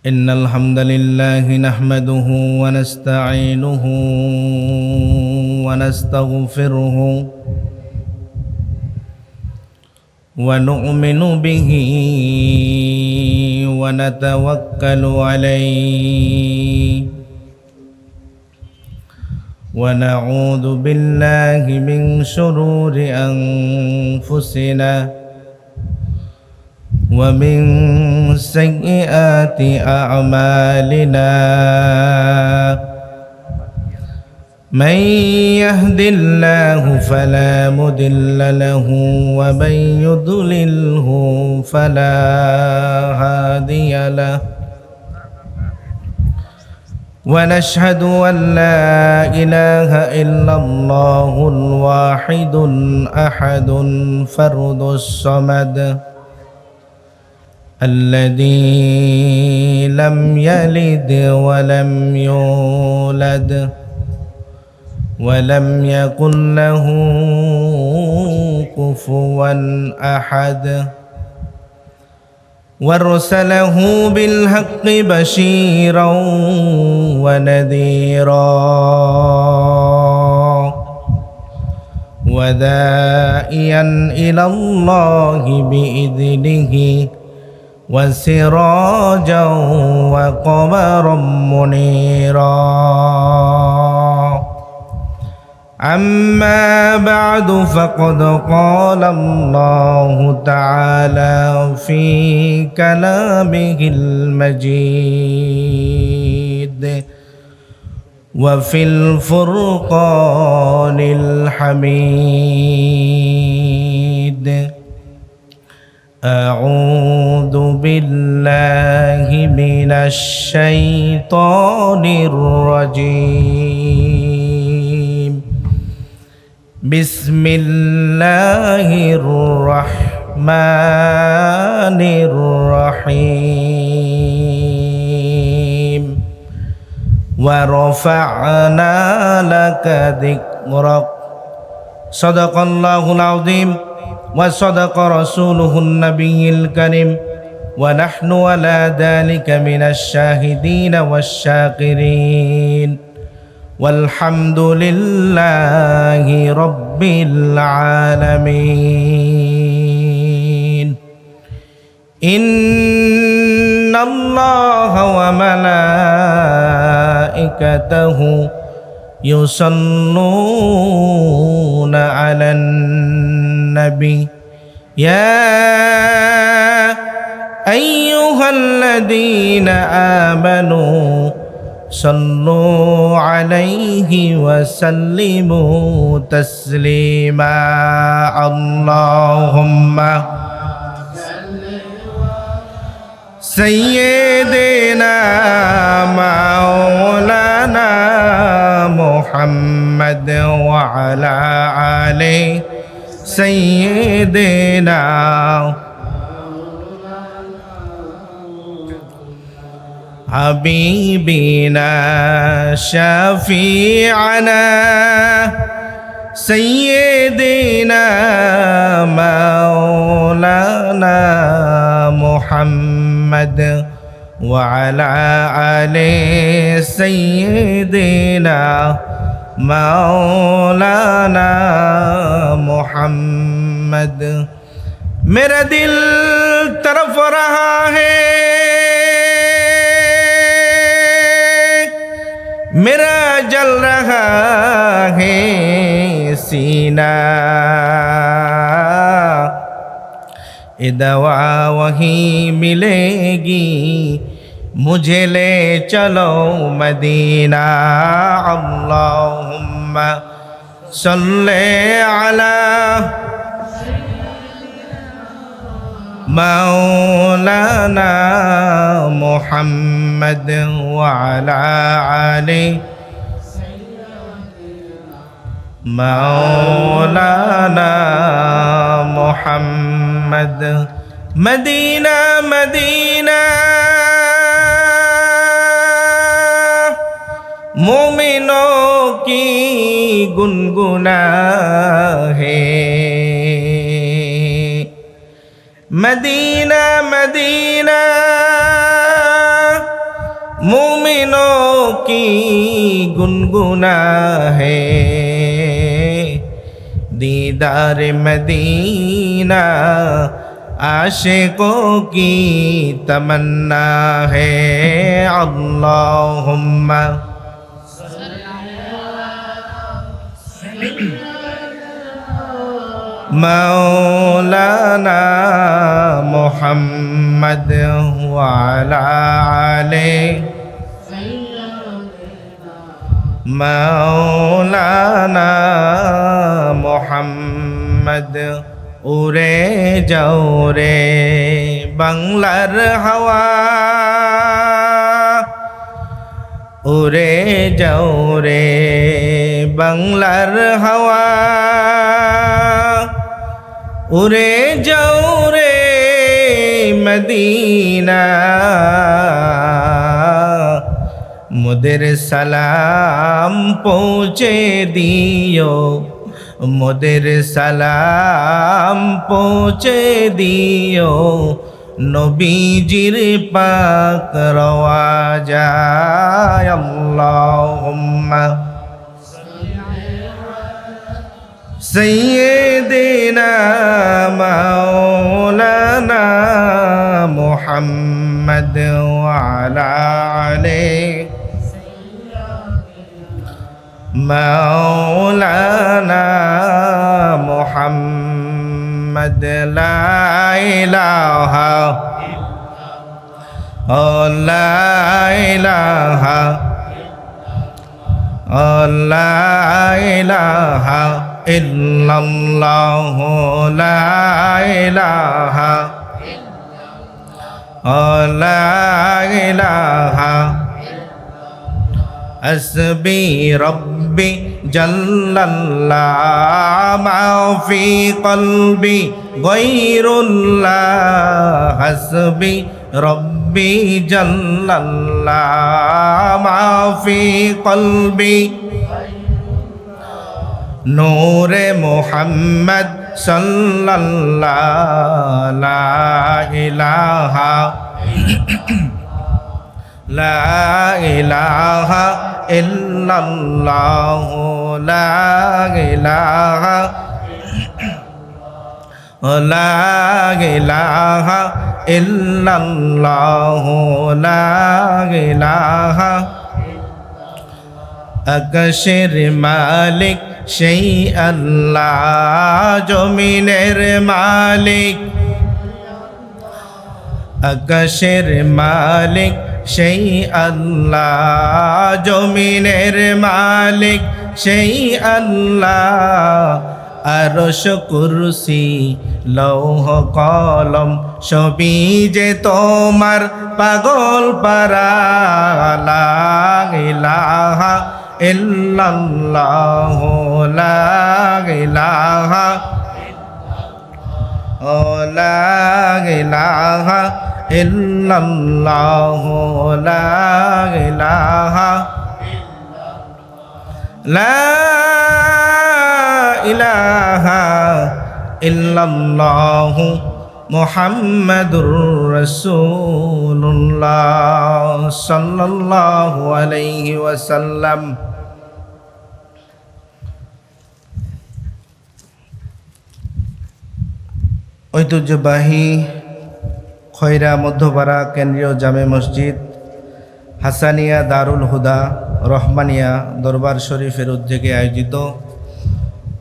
إن الحمد لله نحمده ونستعينه ونستغفره ونؤمن به ونتوكل عليه ونعوذ بالله من شرور أنفسنا ومن سيئات أعمالنا من يهد الله فلا مضل له ومن يضلله فلا هادي له ونشهد أن لا إله إلا الله الواحد الأحد الفرد الصمد الذي لم يلد ولم يولد ولم يكن له كفوا أحد وارسله بالحق بشيرا ونذيرا وداعيا إلى الله بإذنه وسراجا وقمرا منيرا أما بعد فقد قال الله تعالى في كلامه المجيد وفي الفرقان الحميد أعوذ بالله من الشيطان الرجيم بسم الله الرحمن الرحيم ورفعنا لك ذكرك صدق الله العظيم وصدق رسوله النبي الكريم ونحن على ذلك من الشاهدين والشاكرين والحمد لله رب العالمين إن الله وملائكته يصلون على النبي يا أيها الذين آمنوا صلوا عليه وسلموا تسليما اللهم سيدنا مولانا محمد وعلى آله سيدنا حبيبنا شفيعنا سيدنا مولانا محمد وعلى آله سيدنا مولانا محمد मेरा दिल तरफ रहा है मेरा जल रहा है सीना ये दवा वहीं मिलेगी मुझे ले चलो मदीना अल्लाहुम्मा सल्ले अला मौलाना मुहम्मद वअला आले मौलाना मुहम्मद मदीना मदीना मोमिनों की गुनगुना है मदीना मदीना मोमिनों की गुनगुना है दीदार मदीना आशिकों की तमन्ना है अल्लाहुम्मा मौलाना मुहम्मद व अला आले मौलाना मुहम्मद उरे जाओ रे बांगलार हवा उरे जाओ रे बांगलार हवा उरे जाओ रे मदीना मुदेर सलाम पहुँचे दियो मुदेर सलाम पहुँचे दियो नबीजिर पाक रवाजा अल्लाहुम्मा सय्यिदना मौलाना मुहम्मद व अला आले मौलाना मुहम्मद ला इलाहा ला इलाहा ला इलाहा इल्लल्लाह ला इलाहा ला इलाहा हस्बी रब्बी जल्लल्लाह मा फी क़ल्बी गैरुल्लाह हस्बी रब्बी जल्लल्लाह मा फी क़ल्बी नूरे मुहम्मद सल्लल्लाहु ला इलाहा ला इलाहा इल्लल्लाह ला इलाहा ला इलाहा इल्लल्लाह ला इलाहा अकशर मालिक সেই আল্লাহ জমিনের মালিক আকাশের মালিক সেই আল্লাহ জমিনের মালিক সেই আল্লাহ আরশ কুরসি লৌহ কলম সবই যে তোমার পাগল পারা লা ইলাহা ইল্লাল্লাহ লা ইলাহা লা ইলাহা ইল্লাল্লাহ লা ইলাহা লা ইলাহা ইল্লাল্লাহ মুহাম্মাদুর রাসূলুল্লাহ সাল্লাল্লাহু আলাইহি ওয়াসাল্লাম। ঐতিহ্যবাহী খয়রা মধ্যপাড়া কেন্দ্রীয় জামে মসজিদ হাসানিয়া দারুল হুদা রহমানিয়া দরবার শরীফের উদ্যোগে আয়োজিত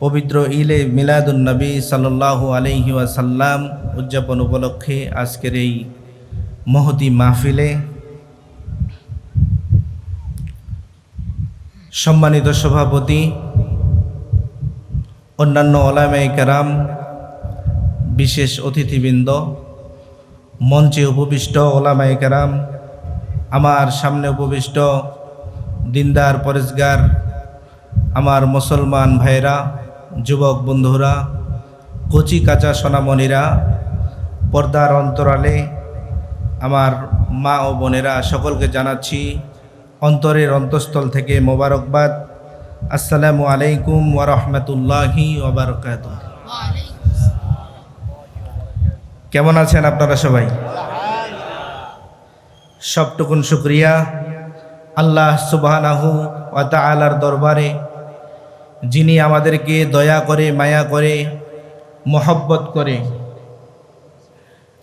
পবিত্র ঈদে মিলাদুন নবী সাল্লাল্লাহু আলাইহি ওয়াসাল্লাম উদযাপন উপলক্ষে আজকের এই মহতি মাহফিলে সম্মানিত সভাপতি, অন্যান্য ওলামায়ে কেরাম, বিশেষ অতিথিবৃন্দ, মঞ্চে উপবিষ্ট ওলামায়ে কেরাম, আমার সামনে উপবিষ্ট দিনদার পরেজগার আমার মুসলমান ভাইরা, যুবক বন্ধুরা, কচি কাঁচা সোনামণিরা, পর্দার অন্তরালে আমার মা ও বোনেরা, সকলকে জানাচ্ছি অন্তরের অন্তঃস্থল থেকে মোবারকবাদ। আসসালামু আলাইকুম ওয়া রাহমাতুল্লাহি ওয়া বারাকাতুহু। কেমন আছেন আপনারা সবাই? সবটুকুন শুকরিয়া আল্লাহ সুবহানাহু ওয়া তাআলার দরবারে, যিনি আমাদেরকে দয়া করে, মায়া করে, মহব্বত করে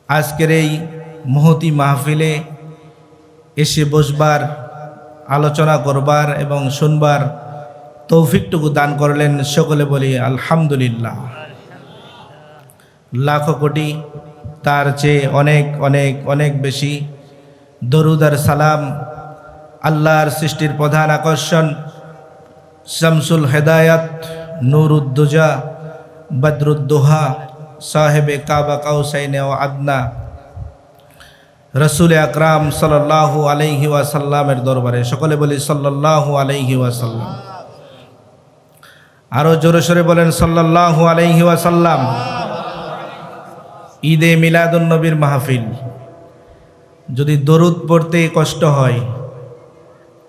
আজকের এই মহতি মাহফিলে এসে বসবার, আলোচনা করবার এবং শুনবার তৌফিকটুকু দান করলেন। সকলে বলি আলহামদুলিল্লাহ। লাখো কোটি, তার চেয়ে অনেক অনেক অনেক বেশি দরুদ আর সালাম আল্লাহর সৃষ্টির প্রধান আকর্ষণ, শামসুল হেদায়াত, নুরুদ্দুজা, বদরুদ্দোহা, সাহেবে কাবা কাউসাইনে ও আদনা, রসুল আকরাম সাল্লাল্লাহু আলাইহি ওয়াসাল্লামের দরবারে সকলে বলি সাল্লাল্লাহু আলাইহি ওয়াসাল্লাম। আরো জোরে সোরে বলেন সাল্লাল্লাহু আলাইহি ওয়াসাল্লাম। ঈদে মিলাদুন নবীর মাহফিল, যদি দরুদ পড়তে কষ্ট হয়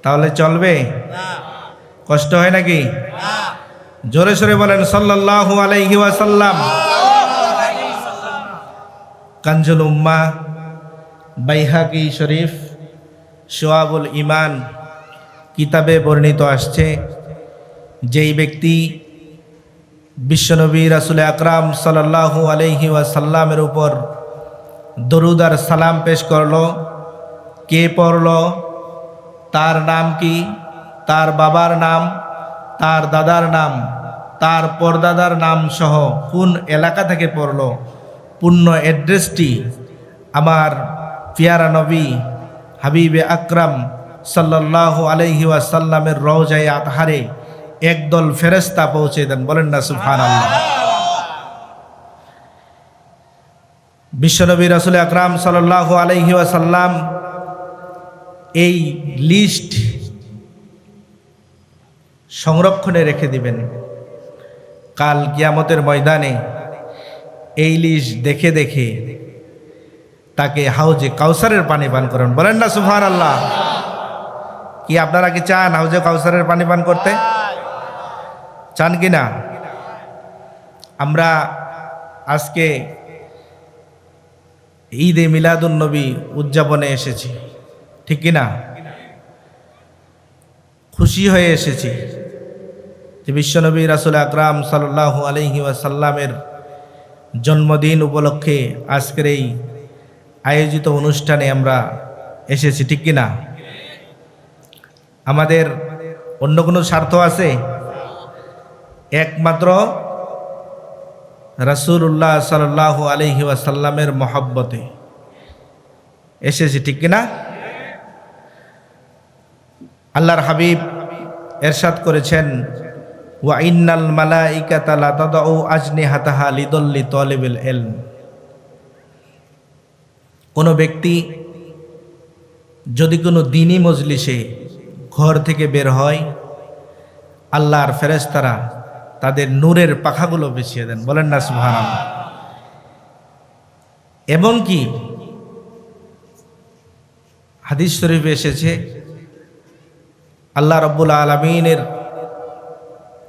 তাহলে চলবে? কষ্ট হয় নাকি? জোরে সোরে বলেন সাল্লাল্লাহু আলাইহি ওয়াসাল্লাম। কানজুল উম্মাহ, বাইহাকি শরীফ, শুআবুল ঈমান কিতাবে বর্ণিত আসছে, যেই ব্যক্তি বিশ্বনবী রাসূল আকরাম সাল্লাল্লাহু আলাইহি ওয়াসাল্লামের উপর দরুদ আর সালাম পেশ করলো, কে পড়লো, তার নাম কি, তার বাবার নাম, তার দাদার নাম, তার পরদাদার নাম সহ কোন এলাকা থেকে পড়লো, পূর্ণ অ্যাড্রেসটি আমার পিয়ারা নবী হাবিবে আকরাম সাল্লাল্লাহু আলাইহি ওয়াসাল্লামের রওজায়ে আতহারে একদল ফেরেশতা পৌঁছে দেন। বলেন না সুবহানাল্লাহ। বিশ্বনবী রাসূল আকরাম সাল্লাল্লাহু আলাইহি ওয়াসাল্লাম এই লিস্ট সংরক্ষণে রেখে দিবেন। কাল কিয়ামতের ময়দানে এই লিস্ট দেখে দেখে তাকে হাউজে কাউসারের পানি পান করেন। বলেন না সুবহানাল্লাহ। কি আপনারা কি চান হাউজে কাউসারের পানি পান করতে? চান কি না? আমরা আজকে ঈদে মিলাদুন নবী উদযাপনে এসেছি, ঠিক কি না? খুশি হয়ে এসেছি যে বিশ্বনবী রাসূল আকরাম সাল্লাল্লাহু আলাইহি ওয়াসাল্লামের জন্মদিন উপলক্ষে আজকের এই আয়োজিত অনুষ্ঠানে আমরা এসেছি, ঠিক কি না? আমাদের অন্য কোনো স্বার্থ আছে? একমাত্র রাসূলুল্লাহ সাল্লাল্লাহু আলাইহি ওয়াসাল্লামের মহব্বতে এসেছি, ঠিক কি না? আল্লাহর হাবিব এরশাদ করেছেন, ওয়া ইন্নাল মালাইকাতা লা তাদাউ আজনিহাতাহা লিদল্লি তালিবিল ইলম। কোনো ব্যক্তি যদি কোনো দ্বীনি মজলিসে ঘর থেকে বের হয়, আল্লাহর ফেরেশতারা তাদের নূরের পাখাগুলো বিছিয়ে দেন। বলেন না সুবহানাল্লাহ। এমনকি হাদিস শরীফে এসেছে, আল্লাহ রাব্বুল আলামিনের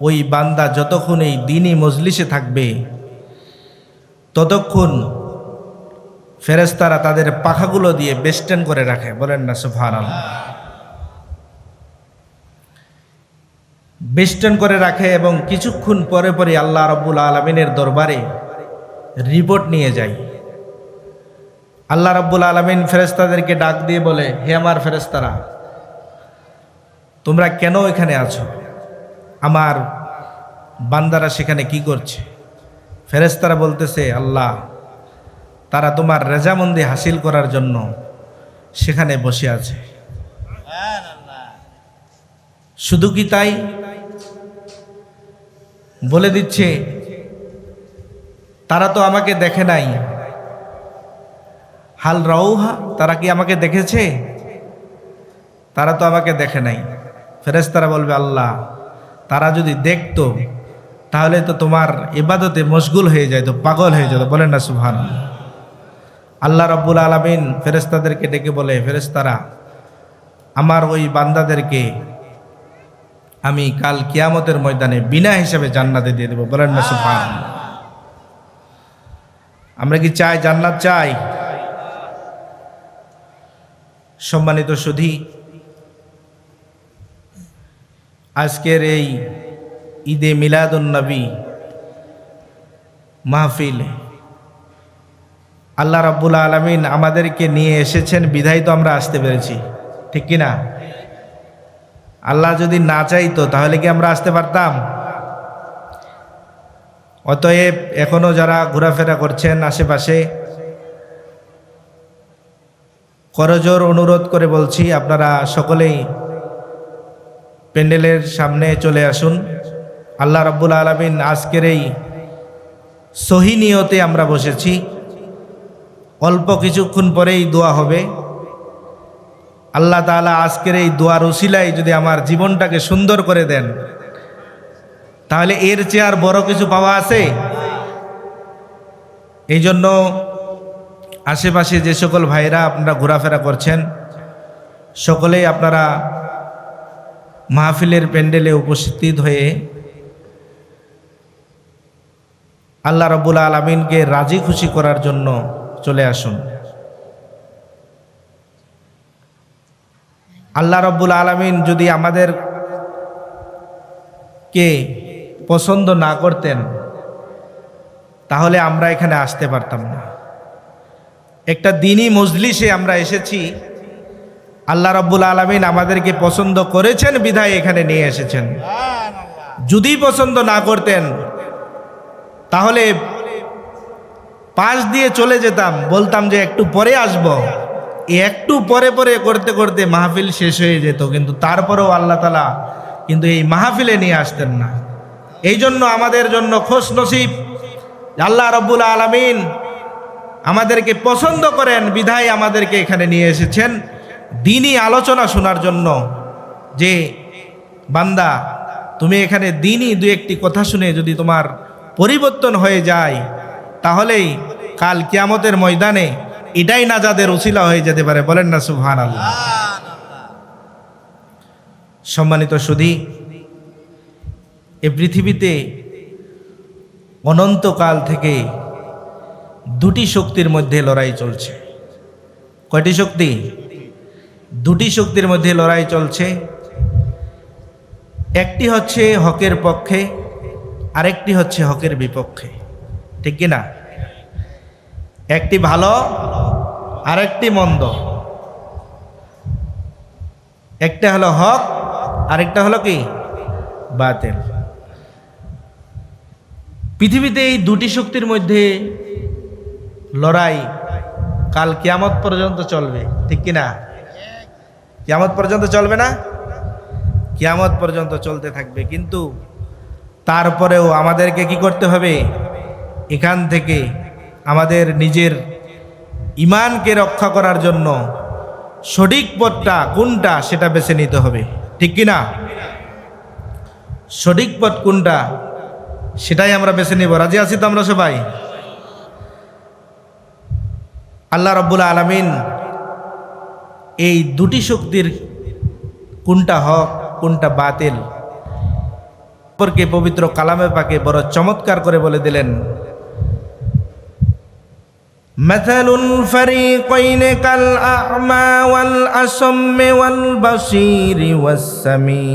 ওই বান্দা যতক্ষণ এই দ্বীনি মজলিসে থাকবে ততক্ষণ ফেরেশতারা তাদের পাখাগুলো দিয়ে বেষ্টন করে রাখে। বলেন না সুবহানাল্লাহ। বেষ্টন করে রাখে এবং কিছুক্ষণ পরে পরে আল্লাহ রাব্বুল আলামিনের দরবারে রিপোর্ট নিয়ে যায়। আল্লাহ রাব্বুল আলামিন ফেরেশতাদেরকে ডাক দিয়ে বলে, হে আমার ফেরেশতারা, তোমরা কেন এখানে আছো? আমার বান্দারা সেখানে কি করছে? ফেরেশতারা বলতেছে, আল্লাহ, তারা তোমার রেজামন্দি হাসিল করার জন্য সেখানে বসে আছে। শুধু কি তাই? বলে দিচ্ছে, তারা তো আমাকে দেখে নাই। হাল রাউহা, তারা কি আমাকে দেখেছে? তারা তো আমাকে দেখে নাই। ফেরেশতারা বলবে, আল্লাহ, তারা যদি দেখতো তাহলে তো তোমার ইবাদতে মশগুল হয়ে যেত, পাগল হয়ে যেত। বলেন না সুবহানাল্লাহ। আল্লাহ রাব্বুল আলামিন ফেরেশতাদেরকে ডেকে বলে, ফেরেশতারা, আমার ওই বান্দাদেরকে আমি কাল কিয়ামতের ময়দানে বিনা হিসাবে জান্নাতে দিয়ে দেব। বলেন না সুবহানাল্লাহ। আমরা কি চাই জান্নাত? চাই। সম্মানিত সুধী, আজকের এই ঈদে মিলাদুন নবী মাহফিল আল্লাহ রাব্বুল আলামিন আমাদেরকে নিয়ে এসেছেন বিধায় তো আমরা আসতে পেরেছি, ঠিক কি না? আল্লাহ যদি না চাইতো তাহলে কি আমরা আসতে পারতাম? অতএব এখনো যারা ঘোরাফেরা করছেন আশেপাশে, করজোর অনুরোধ করে বলছি আপনারা সকলেই প্যান্ডেলের সামনে চলে আসুন। আল্লাহ রাব্বুল আলামিন আজকের এই সহি নিয়তে আমরা বসেছি, অল্প কিছুক্ষণ পরেই দোয়া হবে। আল্লাহ তাআলা আজকের এই দোয়ার উসিলায় যদি আমার জীবনটাকে সুন্দর করে দেন তাহলে এর চেয়ে আর বড় কিছু পাওয়া আছে? এই জন্য আশেপাশে যে সকল ভাইরা আপনারা ঘোরাফেরা করছেন সকলেই আপনারা মাহফিলের প্যান্ডেলে উপস্থিত হয়ে আল্লাহ রাব্বুল আলামিনকে রাজি খুশি করার জন্য চলে আসুন। আল্লাহ রাব্বুল আলামিন যদি আমাদেরকে পছন্দ না করতেন তাহলে আমরা এখানে আসতে পারতাম না। একটা দ্বীনি মজলিসে আমরা এসেছি, আল্লাহ রাব্বুল আলামিন আমাদেরকে পছন্দ করেছেন বিধায় এখানে নিয়ে এসেছেন। যদি পছন্দ না করতেন তাহলে পাশ দিয়ে চলে যেতাম, বলতাম যে একটু পরে আসব, একটু পরে পরে করতে করতে মাহফিল শেষ হয়ে যেত, কিন্তু তারপরেও আল্লাহ তাআলা কিন্তু এই মাহফিলে নিয়ে আসতেন না। এই জন্য আমাদের জন্য খোশ নসিব আল্লাহ রাব্বুল আলামিন আমাদেরকে পছন্দ করেন বিধায় আমাদেরকে এখানে নিয়ে এসেছেন দ্বীনি আলোচনা শোনার জন্য। যে বান্দা তুমি এখানে দ্বীনি দু একটি কথা শুনে যদি তোমার পরিবর্তন হয়ে যায় তাহলেই কাল কিয়ামতের ময়দানে এটাই নাজাদের উসিলা হয়ে যেতে পারে। বলেন না সুবহানাল্লাহ। সম্মানিত সুধী, এই পৃথিবীতে অনন্তকাল থেকে দুটি শক্তির মধ্যে লড়াই চলছে। কয়টি শক্তি? দুটি শক্তির মধ্যে লড়াই চলছে। একটি হচ্ছে হকের পক্ষে, আরেকটি হচ্ছে হকের বিপক্ষে, ঠিক কি না? একটি ভালো আরেকটি মন্দ, একটা হলো হক আরেকটা হলো কি বাতিল। পৃথিবীতে এই দুটি শক্তির মধ্যে লড়াই কাল কিয়ামত পর্যন্ত চলবে, ঠিক কি না? কিয়ামত পর্যন্ত চলবে না? কিয়ামত পর্যন্ত চলতে থাকবে। কিন্তু তারপরেও আমাদেরকে কি করতে হবে? এখান থেকে আমাদের নিজের ঈমানকে রক্ষা করার জন্য সঠিক পথটা কোনটা সেটা বেছে নিতে হবে, ঠিক কি না? সঠিক পথ কোনটা সেটাই আমরা বেছে নিব। রাজি আছি তো আমরা সবাই? আল্লাহ রাব্বুল আলামিন এই দুটি শক্তির কোনটা হক কোনটা বাতিল সম্পর্কে পবিত্র কালামে পাকে বড় চমৎকার করে বলে দিলেন, মাসালুল ফারিকাইনি কাল আ'মা ওয়াল আসাম্মি ওয়াল বাসীরি ওয়াস সামী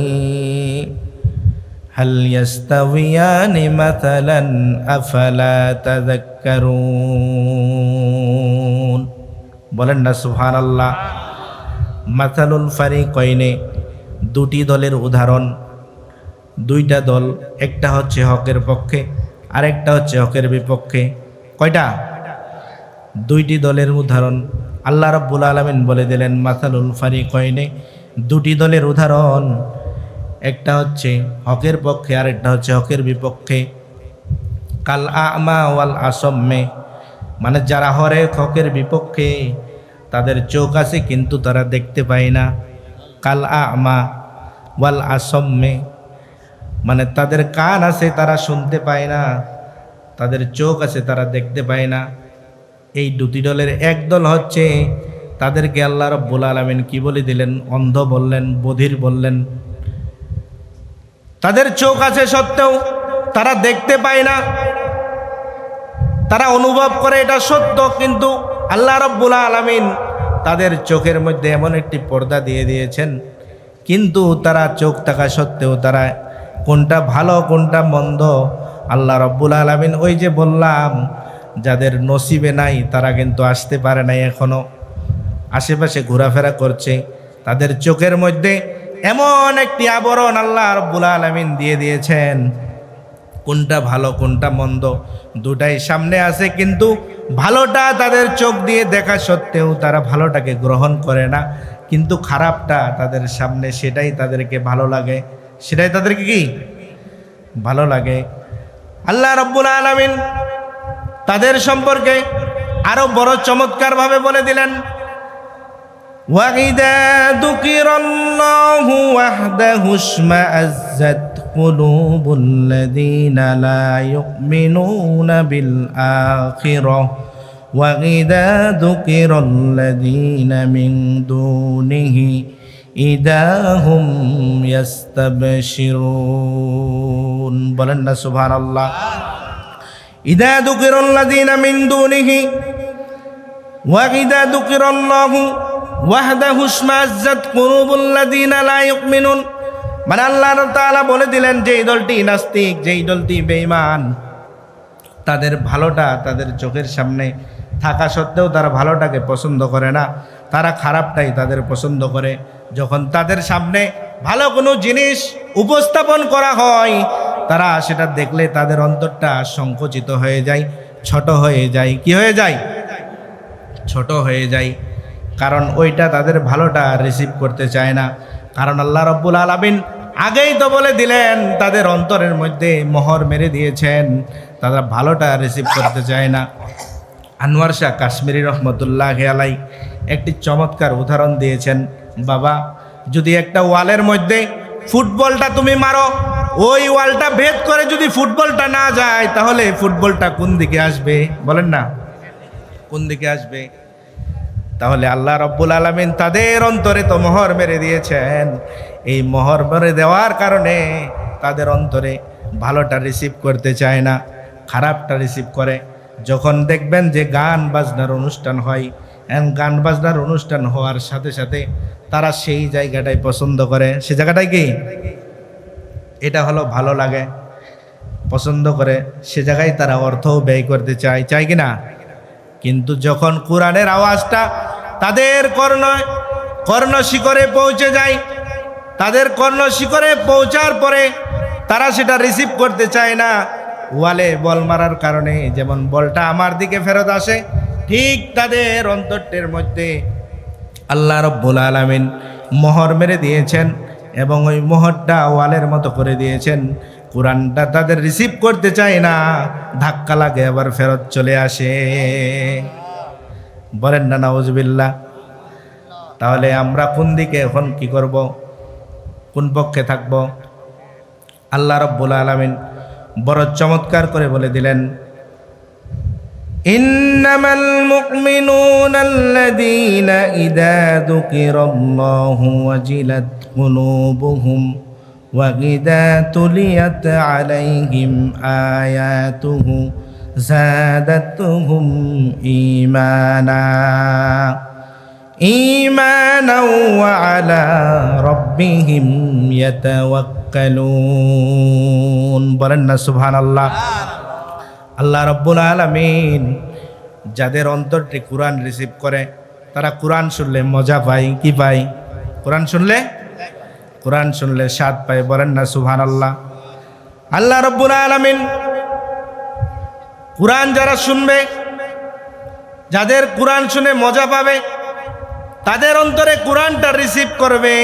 হাল ইয়াস্তাওয়িয়ানি মাসালান আফালা তাযাক্কারুন। বলেন না সুবহানাল্লাহ। মাসালুল ফারিকাইনি, দুটি দলের উদাহরণ। দুইটা দল, একটা হচ্ছে হকের পক্ষে আরেকটা হচ্ছে হকের বিপক্ষে। কয়টা? দুইটি দলের উদাহরণ আল্লাহ রাব্বুল আলামিন বলে দিলেন মাসালুল ফারিকাইনি, দুটি দলের উদাহরণ, একটা হচ্ছে হকের পক্ষে আরেকটা হচ্ছে হকের বিপক্ষে। কাল আ'মা ওয়াল আসাম্মি, মানে যারা হকের বিপক্ষে তাদের চোখ আছে কিন্তু তারা দেখতে পায় না। কাল আ'মা ওয়াল আসাম্মি, মানে তাদের কান আছে তারা শুনতে পায় না, তাদের চোখ আছে তারা দেখতে পায় না। এই দুটি দলের এক দল হচ্ছে তাদেরকে আল্লাহ রাব্বুল আলামিন কি বলে দিলেন? অন্ধ বললেন, বধির বললেন। তাদের চোখ আছে সত্ত্বেও তারা দেখতে পায় না, তারা অনুভব করে এটা সত্য, কিন্তু আল্লাহ রাব্বুল আলামিন তাদের চোখের মধ্যে এমন একটি পর্দা দিয়ে দিয়েছেন কিন্তু তারা চোখ থাকা সত্ত্বেও তারা কোনটা ভালো কোনটা মন্দ আল্লাহ রব্বুল আলামিন ওই যে বললাম যাদের নসিবে নাই তারা কিন্তু আসতে পারে নাই, এখনো আশেপাশে ঘোরাফেরা করছে। তাদের চোখের মধ্যে এমন একটি আবরণ আল্লাহ রব্বুল আলামিন দিয়ে দিয়েছেন, কোনটা ভালো কোনটা মন্দ দুটাই সামনে আছে, কিন্তু ভালোটা তাদের চোখ দিয়ে দেখা সত্ত্বেও তারা ভালোটাকে গ্রহণ করে না, কিন্তু খারাপটা তাদের সামনে সেটাই তাদেরকে ভালো লাগে, সেটাই তাদেরকে কি ভালো লাগে। আল্লাহ রাব্বুল আলামিন তাদের সম্পর্কে আরো বড় চমৎকার ভাবে বলে দিলেন, وَإِذَا ذُكِرَ اللَّهُ وَحْدَهُ اشْمَأَزَّتْ قُلُوبُ الَّذِينَ لَا يُؤْمِنُونَ بِالْآخِرَةِ وَإِذَا ذُكِرَ الَّذِينَ مِن دُونِهِ إِذَا هُمْ يَسْتَبْشِرُونَ বলেন না সুবহানাল্লাহ। إِذَا ذُكِرَ الَّذِينَ مِن دُونِهِ وَإِذَا ذُكِرَ اللَّهُ ওয়াহদাহু ইশমাআজ্জাত কুলুবুল্লাযীনা লা ইউমিনুন, মানে আল্লাহ তাআলা বলে দিলেন যে এই দলটি নাস্তিক, যেই দলটি বেঈমান, তাদের ভালোটা তাদের চোখের সামনে থাকা সত্ত্বেও তারা ভালোটাকে পছন্দ করে না, তারা খারাপটাই তাদের পছন্দ করে। যখন তাদের সামনে ভালো কোনো জিনিস উপস্থাপন করা হয় তারা সেটা দেখলে তাদের অন্তরটা সংকুচিত হয়ে যায়, ছোট হয়ে যায়। কি হয়ে যায়? ছোট হয়ে যায়, কারণ ওইটা তাদের ভালোটা রিসিভ করতে চায় না। কারণ আল্লাহ রাব্বুল আলামিন আগেই তো বলে দিলেন তাদের অন্তরের মধ্যে মোহর মেরে দিয়েছেন, তারা ভালোটা রিসিভ করতে চায় না। আনোয়ার শাহ কাশ্মীরি রহমতুল্লাহি আলাইহি একটি চমৎকার উদাহরণ দিয়েছেন, বাবা যদি একটা ওয়ালের মধ্যে ফুটবলটা তুমি মারো, ওই ওয়ালটা ভেদ করে যদি ফুটবলটা না যায় তাহলে ফুটবলটা কোন দিকে আসবে? বলেন না, কোন দিকে আসবে? তাহলে আল্লাহ রাব্বুল আলামিন তাদের অন্তরে তো মোহর মেরে দিয়েছেন, এই মোহর মেরে দেওয়ার কারণে তাদের অন্তরে ভালোটা রিসিভ করতে চায় না, খারাপটা রিসিভ করে। যখন দেখবেন যে গান বাজনার অনুষ্ঠান হয়, গান বাজনার অনুষ্ঠান হওয়ার সাথে সাথে তারা সেই জায়গাটাই পছন্দ করে। সে জায়গাটাই কি এটা হলো ভালো লাগে, পছন্দ করে, সে জায়গায় তারা অর্থও ব্যয় করতে চায়, চায় কি না? কিন্তু যখন কোরআনের আওয়াজটা তাদের কর্ণ শিখরে পৌঁছে যায়, তাদের কর্ণ শিখরে পৌঁছার পরে তারা সেটা রিসিভ করতে চায় না। ওয়ালে বল মারার কারণে যেমন বলটা আমার দিকে ফেরত আসে, ঠিক তাদের অন্তরের মধ্যে আল্লাহ রাব্বুল আলামিন মোহর মেরে দিয়েছেন এবং ওই মোহরটা ওয়ালের মতো করে দিয়েছেন। কোরআনটা তাদের রিসিভ করতে চায় না, ধাক্কা লাগে আবার ফেরত চলে আসে। বলেন না নাউজুবিল্লাহ। তাহলে আমরা কোন দিকে এখন কি করব? কোন পক্ষে থাকব? আল্লাহ রাব্বুল আলামিন বড় চমৎকার করে বলে দিলেন, ইন্নামাল মুমিনুনা আল্লাযীনা ইযা যুকিরাল্লাহু ওয়াজিলাত কুলুবুহুম ওয়া ইযা তুলিয়াত আলাইহিম আয়াতুহু যাদাতুহুম ঈমানা ওয়া আলা রাব্বিহিম ইয়াতাওয়াক্কালুন। বলেন না সুবহানাল্লাহ। আল্লাহ রাব্বুল আলামিন যাদের অন্তরটি কোরআন রিসিভ করে তারা কোরআন শুনলে মজা পায়। কি পায়? কোরআন শুনলে স্বাদ পায়। বলেন না সুবহানাল্লাহ। আল্লাহ রাব্বুল আলামিন কোরআন যারা শুনবে, যাদের কোরআন শুনে মজা পাবে, তাদের অন্তরে কোরআনটা রিসিভ করবে,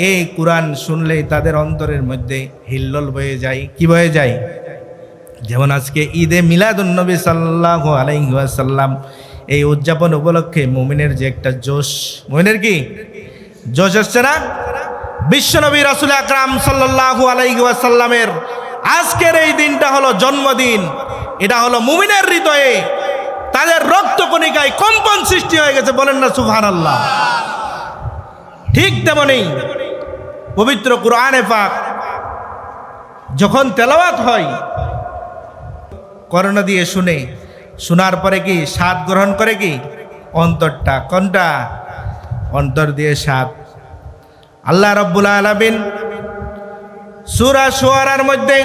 এই কোরআন শুনলেই তাদের অন্তরের মধ্যে হিল্লোল বয়ে যায়। কি বয়ে যায়? যেমন আজকে ঈদে মিলাদুন্নবী সাল্লাল্লাহু আলাইহি ওয়াসাল্লাম, এই উদযাপন উপলক্ষে মুমিনের যে একটা জোশ, মুমিনের কি জোশ আসছে না? বিশ্বনবী রাসূল আকরাম সাল্লাল্লাহু আলাইহি ওয়াসাল্লামের আজকের এই দিনটা হলো জন্মদিন। এটা হলো মুমিনের হৃদয়ে, তাদের রক্তকণিকায় কম্পন সৃষ্টি হয়ে গেছে। বলেন না সুবহানাল্লাহ। ঠিক তেমনি পবিত্র কুরআনে পাক যখন তেলাওয়াত হয়, কর্ণ দিয়ে শুনে, শোনার পরে কি স্বাদ গ্রহণ করে কি অন্তরটা? কোনটা? অন্তর দিয়ে স্বাদ। আল্লাহ রাব্বুল আলামিন সূরা শুআরার মধ্যে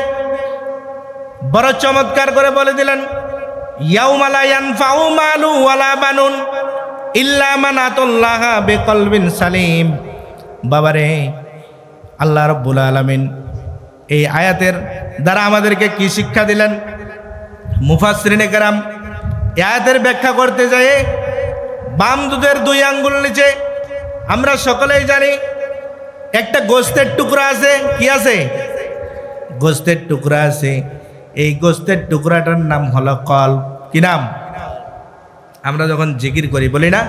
বড় চমৎকার করে বলে দিলেন, ইয়াউমা লা ইয়ানফাউ মালু ওয়ালা বানুন ইল্লা মান আতাল্লাহা বিকলবিন সালিম। বাবারে, আল্লাহ রাব্বুল আলামিন এই আয়াতের দ্বারা আমাদেরকে কি শিক্ষা দিলেন? মুফাসসিরিনে কেরাম এই আয়াতের ব্যাখ্যা করতে যায় বাম দুধের দুই আঙ্গুল নিচে আমরা সকলেই জানি একটা গোস্তের টুকরা আছে। কি আছে? গোস্তের টুকরা আছে। এই গোস্তের টুকরাটার নাম হলো কলব। কি নাম? আমরা যখন জিকির করি বলি না,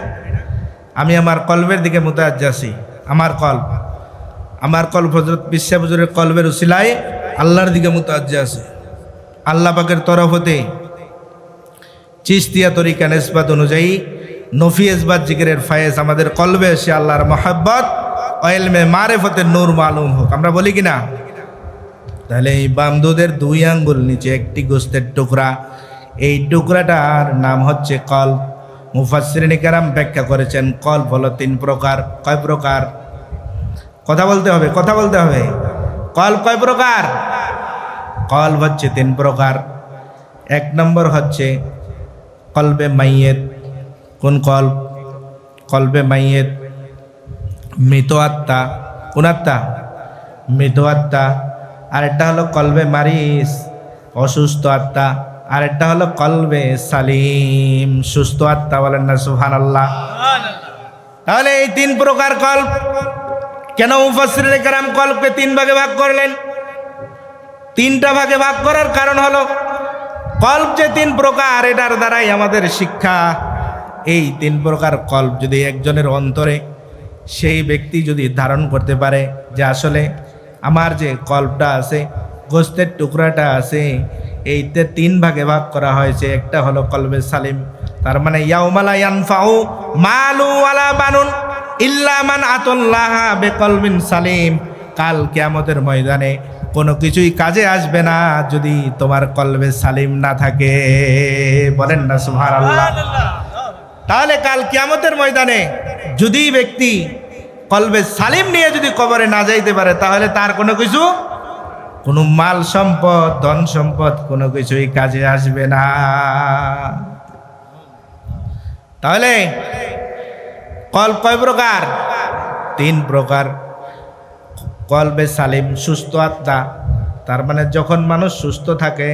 আমি আমার কলবের দিকে মুতাওয়াজ্জিহ আছি। আমার কলব হযরত পীর সাহেব হুজুরের কলবের উসিলায় আল্লাহর দিকে মুতাওয়াজ্জিহ আছে। আল্লাহ পাকের তরফ হতে চিশতিয়া তরিকা নিসবত অনুযায়ী নফি ইসবাত জিকিরের ফায়েজ আমাদের কলবে এসে আল্লাহর মহব্বত ও ইলমে মারিফতের নূর মালুম হোক। আমরা বলি কি না? তাহলে এই বাম দুধের দুই আঙ্গুল নিচে একটি গোস্তের টুকরা, এই টুকরাটার নাম হচ্ছে কলব। মুফাসসিরিনে কেরাম ব্যাখ্যা করেছেন কলব হলো 3 প্রকার। কয় প্রকার? কথা বলতে হবে। কলব কয় প্রকার? কলব হচ্ছে 3 প্রকার। 1 নম্বর হচ্ছে কলবে মাইয়েত। কোন কলব? কলবে মাইয়েত, মৃত আত্মা। কোন আত্মা? মৃত আত্মা। আরেকটা হলো কলবে মারিস, অসুস্থ আত্মা। আরেকটা হলো কলবে সালিম, সুস্থ আত্মা। বলেন না সুবহানাল্লাহ। তাহলে এই 3 প্রকার কলব। কেন মুফাসসিরিনে কেরাম কলবকে 3 ভাগে ভাগ করলেন? 3টা ভাগে ভাগ করার কারণ হলো কলব যে 3 প্রকার, এটার দ্বারাই আমাদের শিক্ষা। এই 3 প্রকার কলব যদি একজনের অন্তরে সেই ব্যক্তি যদি ধারণ করতে পারে যে আসলে আমার যে কলবটা আছে, গোস্তের টুকরাটা আছে, এইতে 3 ভাগে ভাগ করা হয়েছে। একটা হলো কলবে সালিম, তার মানে ইয়াউমা লা ইয়ানফাউ মালু ওয়ালা বানুন ইল্লা মান আতাল্লাহা বিকলবিন সালিম। কাল কিয়ামতের ময়দানে কোনো কিছুই কাজে আসবে না যদি তোমার কলবে সালিম না থাকে। বলেন না সুবহানাল্লাহ। তাহলে কাল কিয়ামতের ময়দানে যদি ব্যক্তি কলবে সালিম নিয়ে যদি কবরে না যাইতে পারে, তাহলে তার কোনো কিছু, কোনো মাল সম্পদ, ধন সম্পদ কোনো কিছুই কাজে আসবে না। তাহলে কলব কয় প্রকার? 3 প্রকার। কলবে সালিম, সুস্থ আত্মা। তার মানে যখন মানুষ সুস্থ থাকে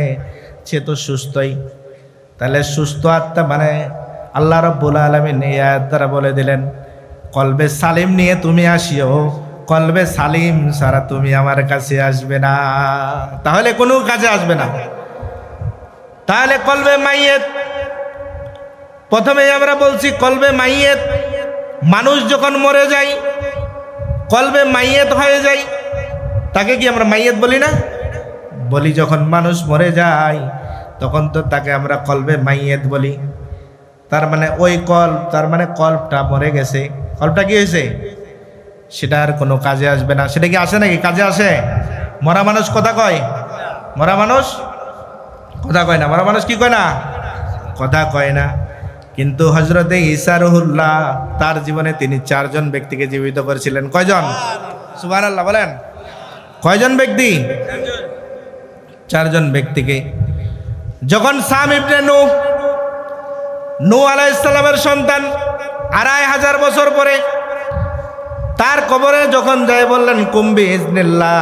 সে তো সুস্থই। তাহলে সুস্থ আত্মা মানে আল্লাহ রাব্বুল আলামিন এই আয়াত দ্বারা বলে দিলেন কলবে সালিম নিয়ে তুমি আসিও, কলবে সালিম ছাড়া তুমি আমার কাছে আসবে না, তাহলে কোনো কাজে আসবে না। তাহলে কলবে মাইয়েত, প্রথমেই আমরা বলছি কলবে মাইয়েত, মানুষ যখন মরে যায় কলবে মাইয়েত হয়ে যায়। তাকে কি আমরা মাইয়েত বলি না? বলি। যখন মানুষ মরে যায় তখন তো তাকে আমরা কলবে মাইয়েত বলি। তার মানে ওই কলব, তার মানে কলবটা মরে গেছে। কলবটা কি হয়েছে? সেটা আর কোনো কাজে আসবে না। সেটা কি আসে নাকি? কাজে আসে? মরা মানুষ কথা কয়? মরা মানুষ কথা কয় না। মরা মানুষ কি কয় না? কথা কয় না। কিন্তু হযরতে ঈসা রুহুল্লাহ তার জীবনে তিনি 4 জন ব্যক্তিকে জীবিত করেছিলেন। কয়জন? সুবহানাল্লাহ বলেন। কয়জন ব্যক্তি? 4 জন ব্যক্তিকে। যখন সাম ইবনে নূহ আলাইহিস সালামের সন্তান 2500 বছর পরে তার কবরে যখন যায় বললেন কুম বিইজনিল্লাহ,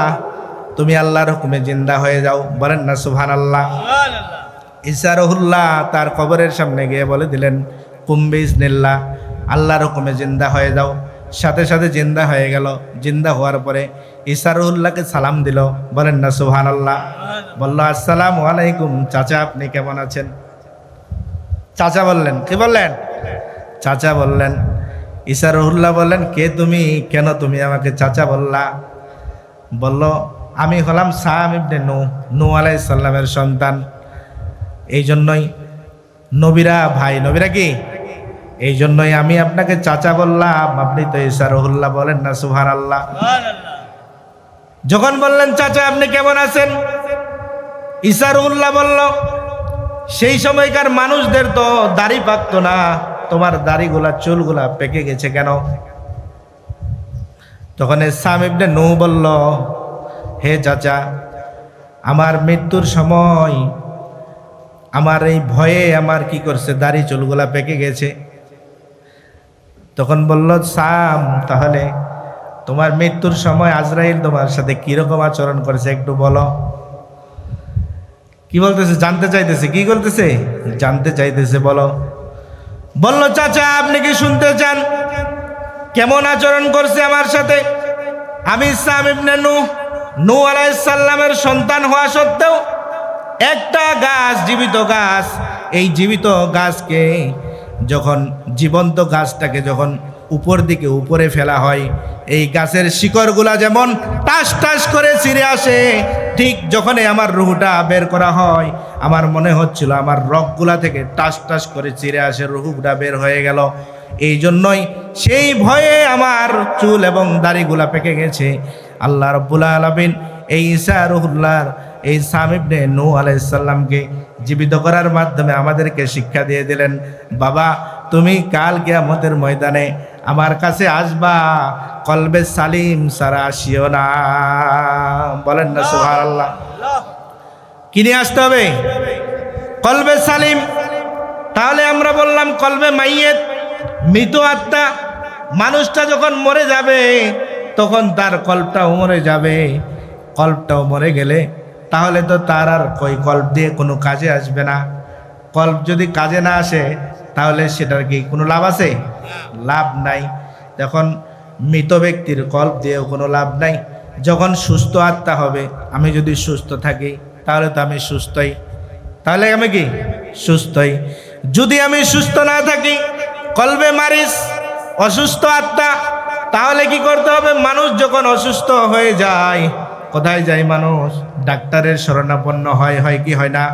তুমি আল্লাহর হুকুমে জিন্দা হয়ে যাও। বলেন না সুবহানাল্লাহ। ঈসা রুহুল্লাহ তার কবরের সামনে গিয়ে বলে দিলেন কুম বিইজনিল্লাহ, আল্লাহর হুকুমে জিন্দা হয়ে যাও। সাথে সাথে জিন্দা হয়ে গেল। জিন্দা হওয়ার পরে ঈসা রুহুল্লাহকে সালাম দিল। বলেন না সুবহানাল্লাহ। বলল আসসালামু আলাইকুম, চাচা আপনি কেমন আছেন? চাচা বললেন। কি বললেন? চাচা বললেন। ঈসা রুহুল্লাহ বললেন কে তুমি? কেন তুমি আমাকে চাচা বললা? বলল আমি হলাম সাম ইবনে নূহ আলাইহিস সালামের সন্তান, এই জন্যই নবীরা ভাই। নবীরা কি? এই জন্যই আমি আপনাকে চাচা বললাম। আপনি তো ঈসা রুহুল্লাহ। বলেন না সুবহানাল্লাহ। যখন বললেন চাচা আপনি কেমন আছেন, ঈসা রুহুল্লাহ বলল সেই সময়কার মানুষদের তো দাড়ি পাকতো না, তোমার দাড়িগুলা চুলগুলা পেকে গেছে কেন? তখন সাম ইবনে নূহ বলল, হে চাচা, আমার মৃত্যুর সময় আমার এই ভয়ে আমার কি করছে, দাড়ি চুলগুলা পেকে গেছে। তখন বলল সাম, তাহলে তোমার মৃত্যুর সময় আজরাইল তোমার সাথে কিরকম আচরণ করেছে একটু বলো। কি বলতেছে? জানতে চাইতেছে। কি বলতেছে? জানতে চাইতেছে, বলো। বলল, চাচা আপনি কি শুনতে চান কেমন আচরণ করছে আমার সাথে? আমি সাম ইবনে নূহ আলাইহিস সালামের সন্তান হওয়া সত্ত্বেও একটা গাছ, জীবিত গাছ, এই জীবিত গাছকে যখন, জীবন্ত গাছটাকে যখন উপর দিকে উপরে ফেলা হয়, এই গাছের শিকড়গুলা যেমন টাস টাস করে ছিঁড়ে আসে, ঠিক যখনই আমার রুহটা বের করা হয়, আমার মনে হচ্ছিল আমার রগগুলা থেকে টাস টাস করে ছিঁড়ে আসে, রুহটা বের হয়ে গেল। এই জন্যই সেই ভয়ে আমার চুল এবং দাড়িগুলা পেকে গেছে। আল্লাহ রাব্বুল আলামিন এই ঈসা রুহুল্লাহর এই সাম ইবনে নূহ আলাইহিস সালামকে জীবিত করার মাধ্যমে আমাদেরকে শিক্ষা দিয়ে দিলেন, বাবা তুমি কাল কিয়ামতের ময়দানে আমার কাছে আসবা, কলবে সালিম সারা আসিও না। বলেন না সুবহানাল্লাহ। কি নিয়ে আসতে হবে? কলবে সালিম। তাহলে আমরা বললাম কলবে মাইয়েত, মৃত আত্মা। মানুষটা যখন মরে যাবে তখন তার কল্পটাও মরে যাবে। কল্পটাও মরে গেলে তাহলে তো তার আর কই কল্প দিয়ে কোনো কাজে আসবে না। কল্প যদি কাজে না আসে তাহলে সেটার কি কোনো লাভ আছে? লাভ নাই। যখন মৃত ব্যক্তির কল্প দিয়েও কোনো লাভ নাই। যখন সুস্থ আত্মা হবে, আমি যদি সুস্থ থাকি তাহলে তো আমি সুস্থই, তাহলে আমি কি সুস্থই। যদি আমি সুস্থ না থাকি, কলবে মারিস, অসুস্থ আত্মা, তাহলে কি করতে হবে? মানুষ যখন অসুস্থ হয়ে যায়, কোথায় যায় মানুষ? ডাক্তারের শরণাপন্ন হয়, হয় কি হয় না?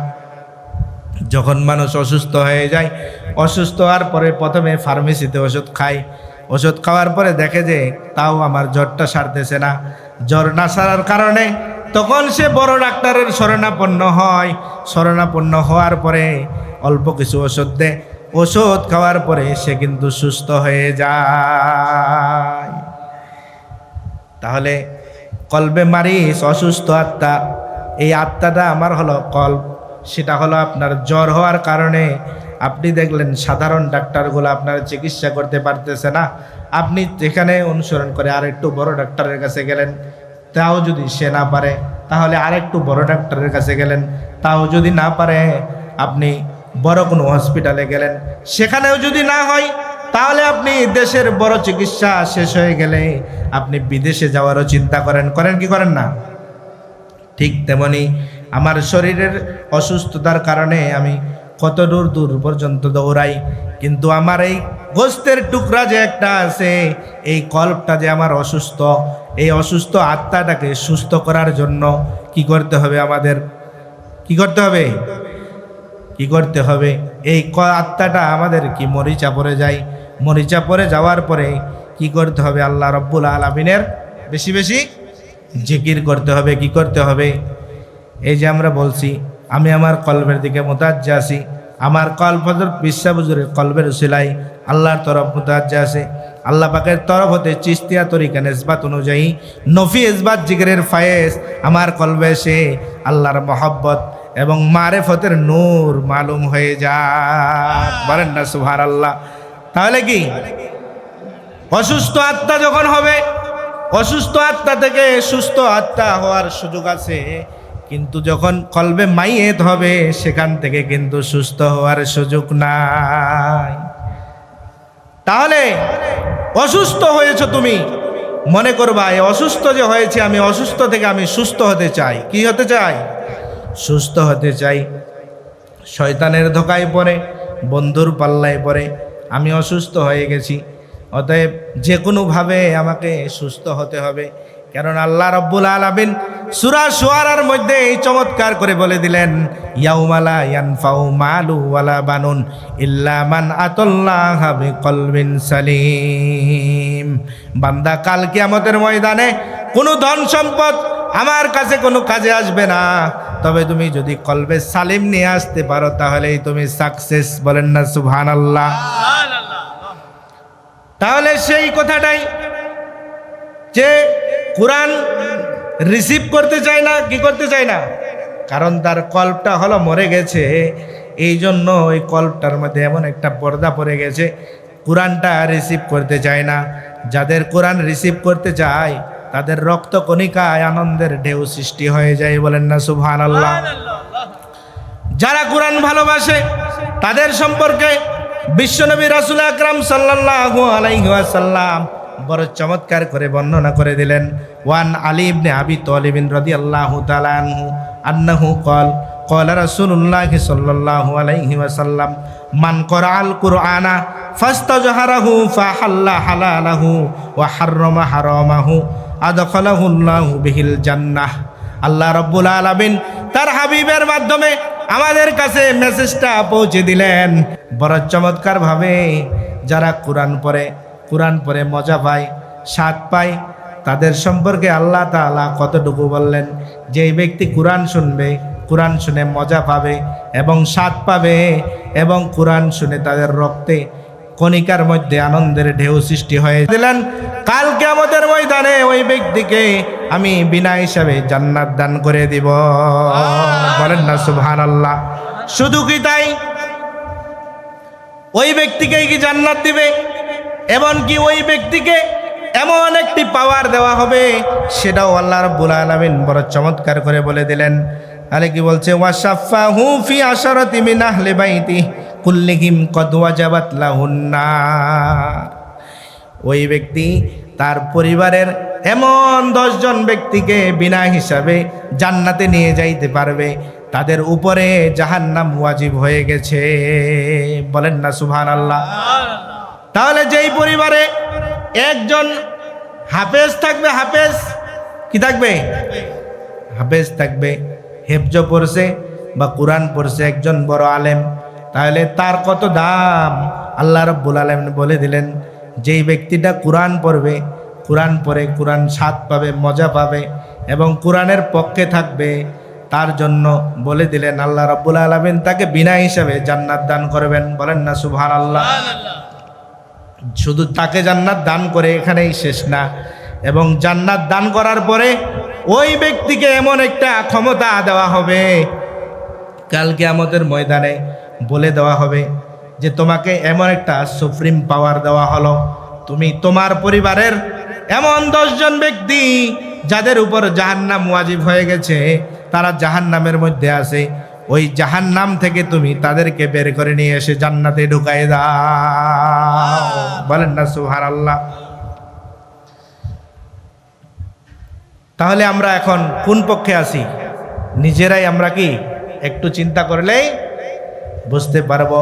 যখন মানুষ অসুস্থ হয়ে যায়, অসুস্থ হওয়ার পরে প্রথমে ফার্মেসিতে ওষুধ খায়। ওষুধ খাওয়ার পরে দেখে যে তাও আমার জ্বরটা সারতেছে না। জ্বর না সারার কারণে তখন সে বড় ডাক্তারের শরণাপন্ন হয়। শরণাপন্ন হওয়ার পরে অল্প কিছু ওষুধ দেয়, ওষুধ খাওয়ার পরে সে কিন্তু সুস্থ হয়ে যায়। তাহলে কলবে মারিস, অসুস্থ আত্মা, এই আত্মাটা আমার হলো কল্প। সেটা হলো আপনার জ্বর হওয়ার কারণে আপনি দেখলেন সাধারণ ডাক্তারগুলো আপনার চিকিৎসা করতে পারতেছে না, আপনি যেখানে অনুসরণ করে আরেকটু বড় ডাক্তারের কাছে গেলেন, তাও যদি সে না পারে তাহলে আরেকটু বড় ডাক্তারের কাছে গেলেন, তাও যদি না পারে আপনি বড় কোনো হসপিটালে গেলেন, সেখানেও যদি না হয় তাহলে আপনি দেশের বড় চিকিৎসা শেষ হয়ে গেলে আপনি বিদেশে যাওয়ারও চিন্তা করেন কি করেন না? ঠিক তেমনি আমার শরীরের অসুস্থতার কারণে আমি কত দূর দূর পর্যন্ত দৌড়াই, কিন্তু আমার এই গোস্তের টুকরা যে একটা আছে, এই কল্পটা যে আমার অসুস্থ, এই অসুস্থ আত্মাটাকে সুস্থ করার জন্য কি করতে হবে? আমাদের কি করতে হবে? কি করতে হবে? এই আত্মাটা আমাদের কি মরিচা পড়ে যায়। মরিচা পড়ে যাওয়ার পরে কি করতে হবে? আল্লাহ রাব্বুল আলামিনের বেশি বেশি জিকির করতে হবে। কি করতে হবে? এই যে আমরা বলছি আমি আমার কলবের দিকে মুতাজ্জা আছি, আমার কলব হযরত বিশা হুজুরের কলবের উসিলাই আল্লাহর তরফ মুতাজ্জা আছে। আল্লাহ পাকের তরফ হতে চিশতিয়া তরিকা নিসবাত অনুযায়ী নফি ইসবাত জিকিরের ফায়েজ আমার কলবে এসে আল্লাহর মহব্বত এবং মারেফতের নূর মালুম হয়ে যায়। বলেন না সুবহানাল্লাহ। তাহলে কি অসুস্থ আত্মা যখন হবে, অসুস্থ আত্মা থেকে সুস্থ আত্মা হওয়ার সুযোগ আছে, কিন্তু যখন কলবে মাইয়েত হবে সেখান থেকে কিন্তু সুস্থ হওয়ার সুযোগ নাই। তাহলে অসুস্থ হয়েছ তুমি, মনে করবা এই অসুস্থ যে হয়েছে, আমি অসুস্থ থেকে আমি সুস্থ হতে চাই। কি হতে চাই? সুস্থ হতে চাই। শয়তানের ধোকায় পড়ে, বন্ধুর পাল্লায় পড়ে আমি অসুস্থ হয়ে গেছি, অতএব যে কোনোভাবে আমাকে সুস্থ হতে হবে। কারণ আল্লাহ রাব্বুল আলামিন সূরা শুআরার মধ্যে এই চমৎকার করে বলে দিলেন, ইয়াউমা লা ইয়ানফাউ মালু ওয়ালা বানুন ইল্লা মান আতাল্লাহা বিকলবিন সালিম। বান্দা, কাল কিয়ামতের ময়দানে কোনো ধন সম্পদ আমার কাছে কোনো কাজে আসবে না, তবে তুমি যদি কলবে সালিম নিয়ে আসতে পারো তাহলেই তুমি সাকসেস। বলেন না সুবহানাল্লাহ। তাহলে সেই কথাটাই যে কোরআন রিসিভ করতে চায় না, কি করতে চায় না? কারণ তার কল্পটা হলো মরে গেছে। এই জন্য ওই কল্পটার মধ্যে এমন একটা পর্দা পড়ে গেছে, কোরআনটা রিসিভ করতে চায় না। যাদের কোরআন রিসিভ করতে চায় তাদের রক্ত কণিকায় আনন্দের ঢেউ সৃষ্টি হয়ে যায়, বলেন না সুবহানাল্লাহ। যারা কোরআন ভালোবাসে তাদের সম্পর্কে বিশ্বনবী রাসূল আকরাম সাল্লাল্লাহু আলাইহি ওয়াসাল্লাম বড় চমৎকার করে বর্ণনা করে দিলেন। ওয়ান আলী ইবনে আবি তালিব রাদিয়াল্লাহু তাআলা আনহু আন্নাহু ক্বালা রাসূলুল্লাহ সাল্লাল্লাহু আলাইহি ওয়াসাল্লাম মান ক্বারাআল কুরআনা ফাস্তাজহারাহু ফাহাল্লা হালালাহু ওয়া হাররামা হারামাহু আদখালাহুল্লাহু বিহিল জান্নাহ। আল্লাহ রাব্বুল আলামিন তার হাবিবের মাধ্যমে আমাদের কাছে মেসেজটা পৌঁছে দিলেন বড় চমৎকার ভাবে। যারা কোরআন পড়ে মজা পায়, স্বাদ পায়, তাদের সম্পর্কে আল্লাহ তাআলা কতটুকু বললেন? যেই ব্যক্তি কোরআন শুনবে, কোরআন শুনে মজা পাবে এবং স্বাদ পাবে, এবং কোরআন শুনে তাদের রক্তে কণিকার মধ্যে আনন্দের ঢেউ সৃষ্টি হয়ে দিলেন, কাল কিয়ামতের ময়দানে ওই ব্যক্তিকে আমি বিনা হিসাবে জান্নাত দান করে দিব, বলেন না সুবহানাল্লাহ। শুধু কি তাই? ওই ব্যক্তিকেই কি জান্নাত দিবে, এমনকি ওই ব্যক্তিকে এমন একটি পাওয়ার দেওয়া হবে, সেটাও আল্লাহ রাব্বুল আলামিন বড় চমৎকার করে বলে দিলেন। আরে কি বলছে? ওয়াশাফাহু ফি আশারাতি মিন আহলি বাইতি কুল্লিহিম কদ ওয়াজাবাত লাহুন নার। ওই ব্যক্তি তার পরিবারের এমন 10 জন ব্যক্তিকে বিনা হিসাবে জান্নাতে নিয়ে যাইতে পারবে, তাদের উপরে জাহান্নাম ওয়াজিব হয়ে গেছে, বলেন না সুবহানাল্লাহ। তাহলে যেই পরিবারে একজন হাফেজ থাকবে, হাফেজ কি থাকবে? হাফেজ থাকবে, হেফজ পড়ছে বা কোরআন পড়ছে, একজন বড় আলেম, তাহলে তার কত দাম আল্লাহ রাব্বুল আলামিন বলে দিলেন। যেই ব্যক্তিটা কোরআন পড়বে, কোরআন পড়ে কোরআন স্বাদ পাবে, মজা পাবে এবং কোরআনের পক্ষে থাকবে, তার জন্য বলে দিলেন আল্লাহ রাব্বুল আলামিন তাকে বিনা হিসাবে জান্নাত দান করবেন, বলেন না সুবহানাল্লাহ। শুধু তাকে জান্নাত দান করে এখানেই শেষ না, এবং জান্নাত দান করার পরে ওই ব্যক্তিকে এমন একটা ক্ষমতা দেওয়া হবে, কাল কিয়ামতের ময়দানে বলে দেওয়া হবে যে তোমাকে এমন একটা সুপ্রিম পাওয়ার দেওয়া হলো, তুমি তোমার পরিবারের এমন 10 জন ব্যক্তি যাদের উপর জাহান্নাম ওয়াজিব হয়ে গেছে, তারা জাহান্নামের মধ্যে আছে, ওই জাহান্নাম থেকে তুমি তাদেরকে বের করে নিয়ে এসে জান্নাতে ঢুকাই দাও, বলেন না সুবহানাল্লাহ। তাহলে আমরা এখন কোন পক্ষে আছি? নিজেরাই আমরা কি একটু চিন্তা করলেই বুঝতে পারবো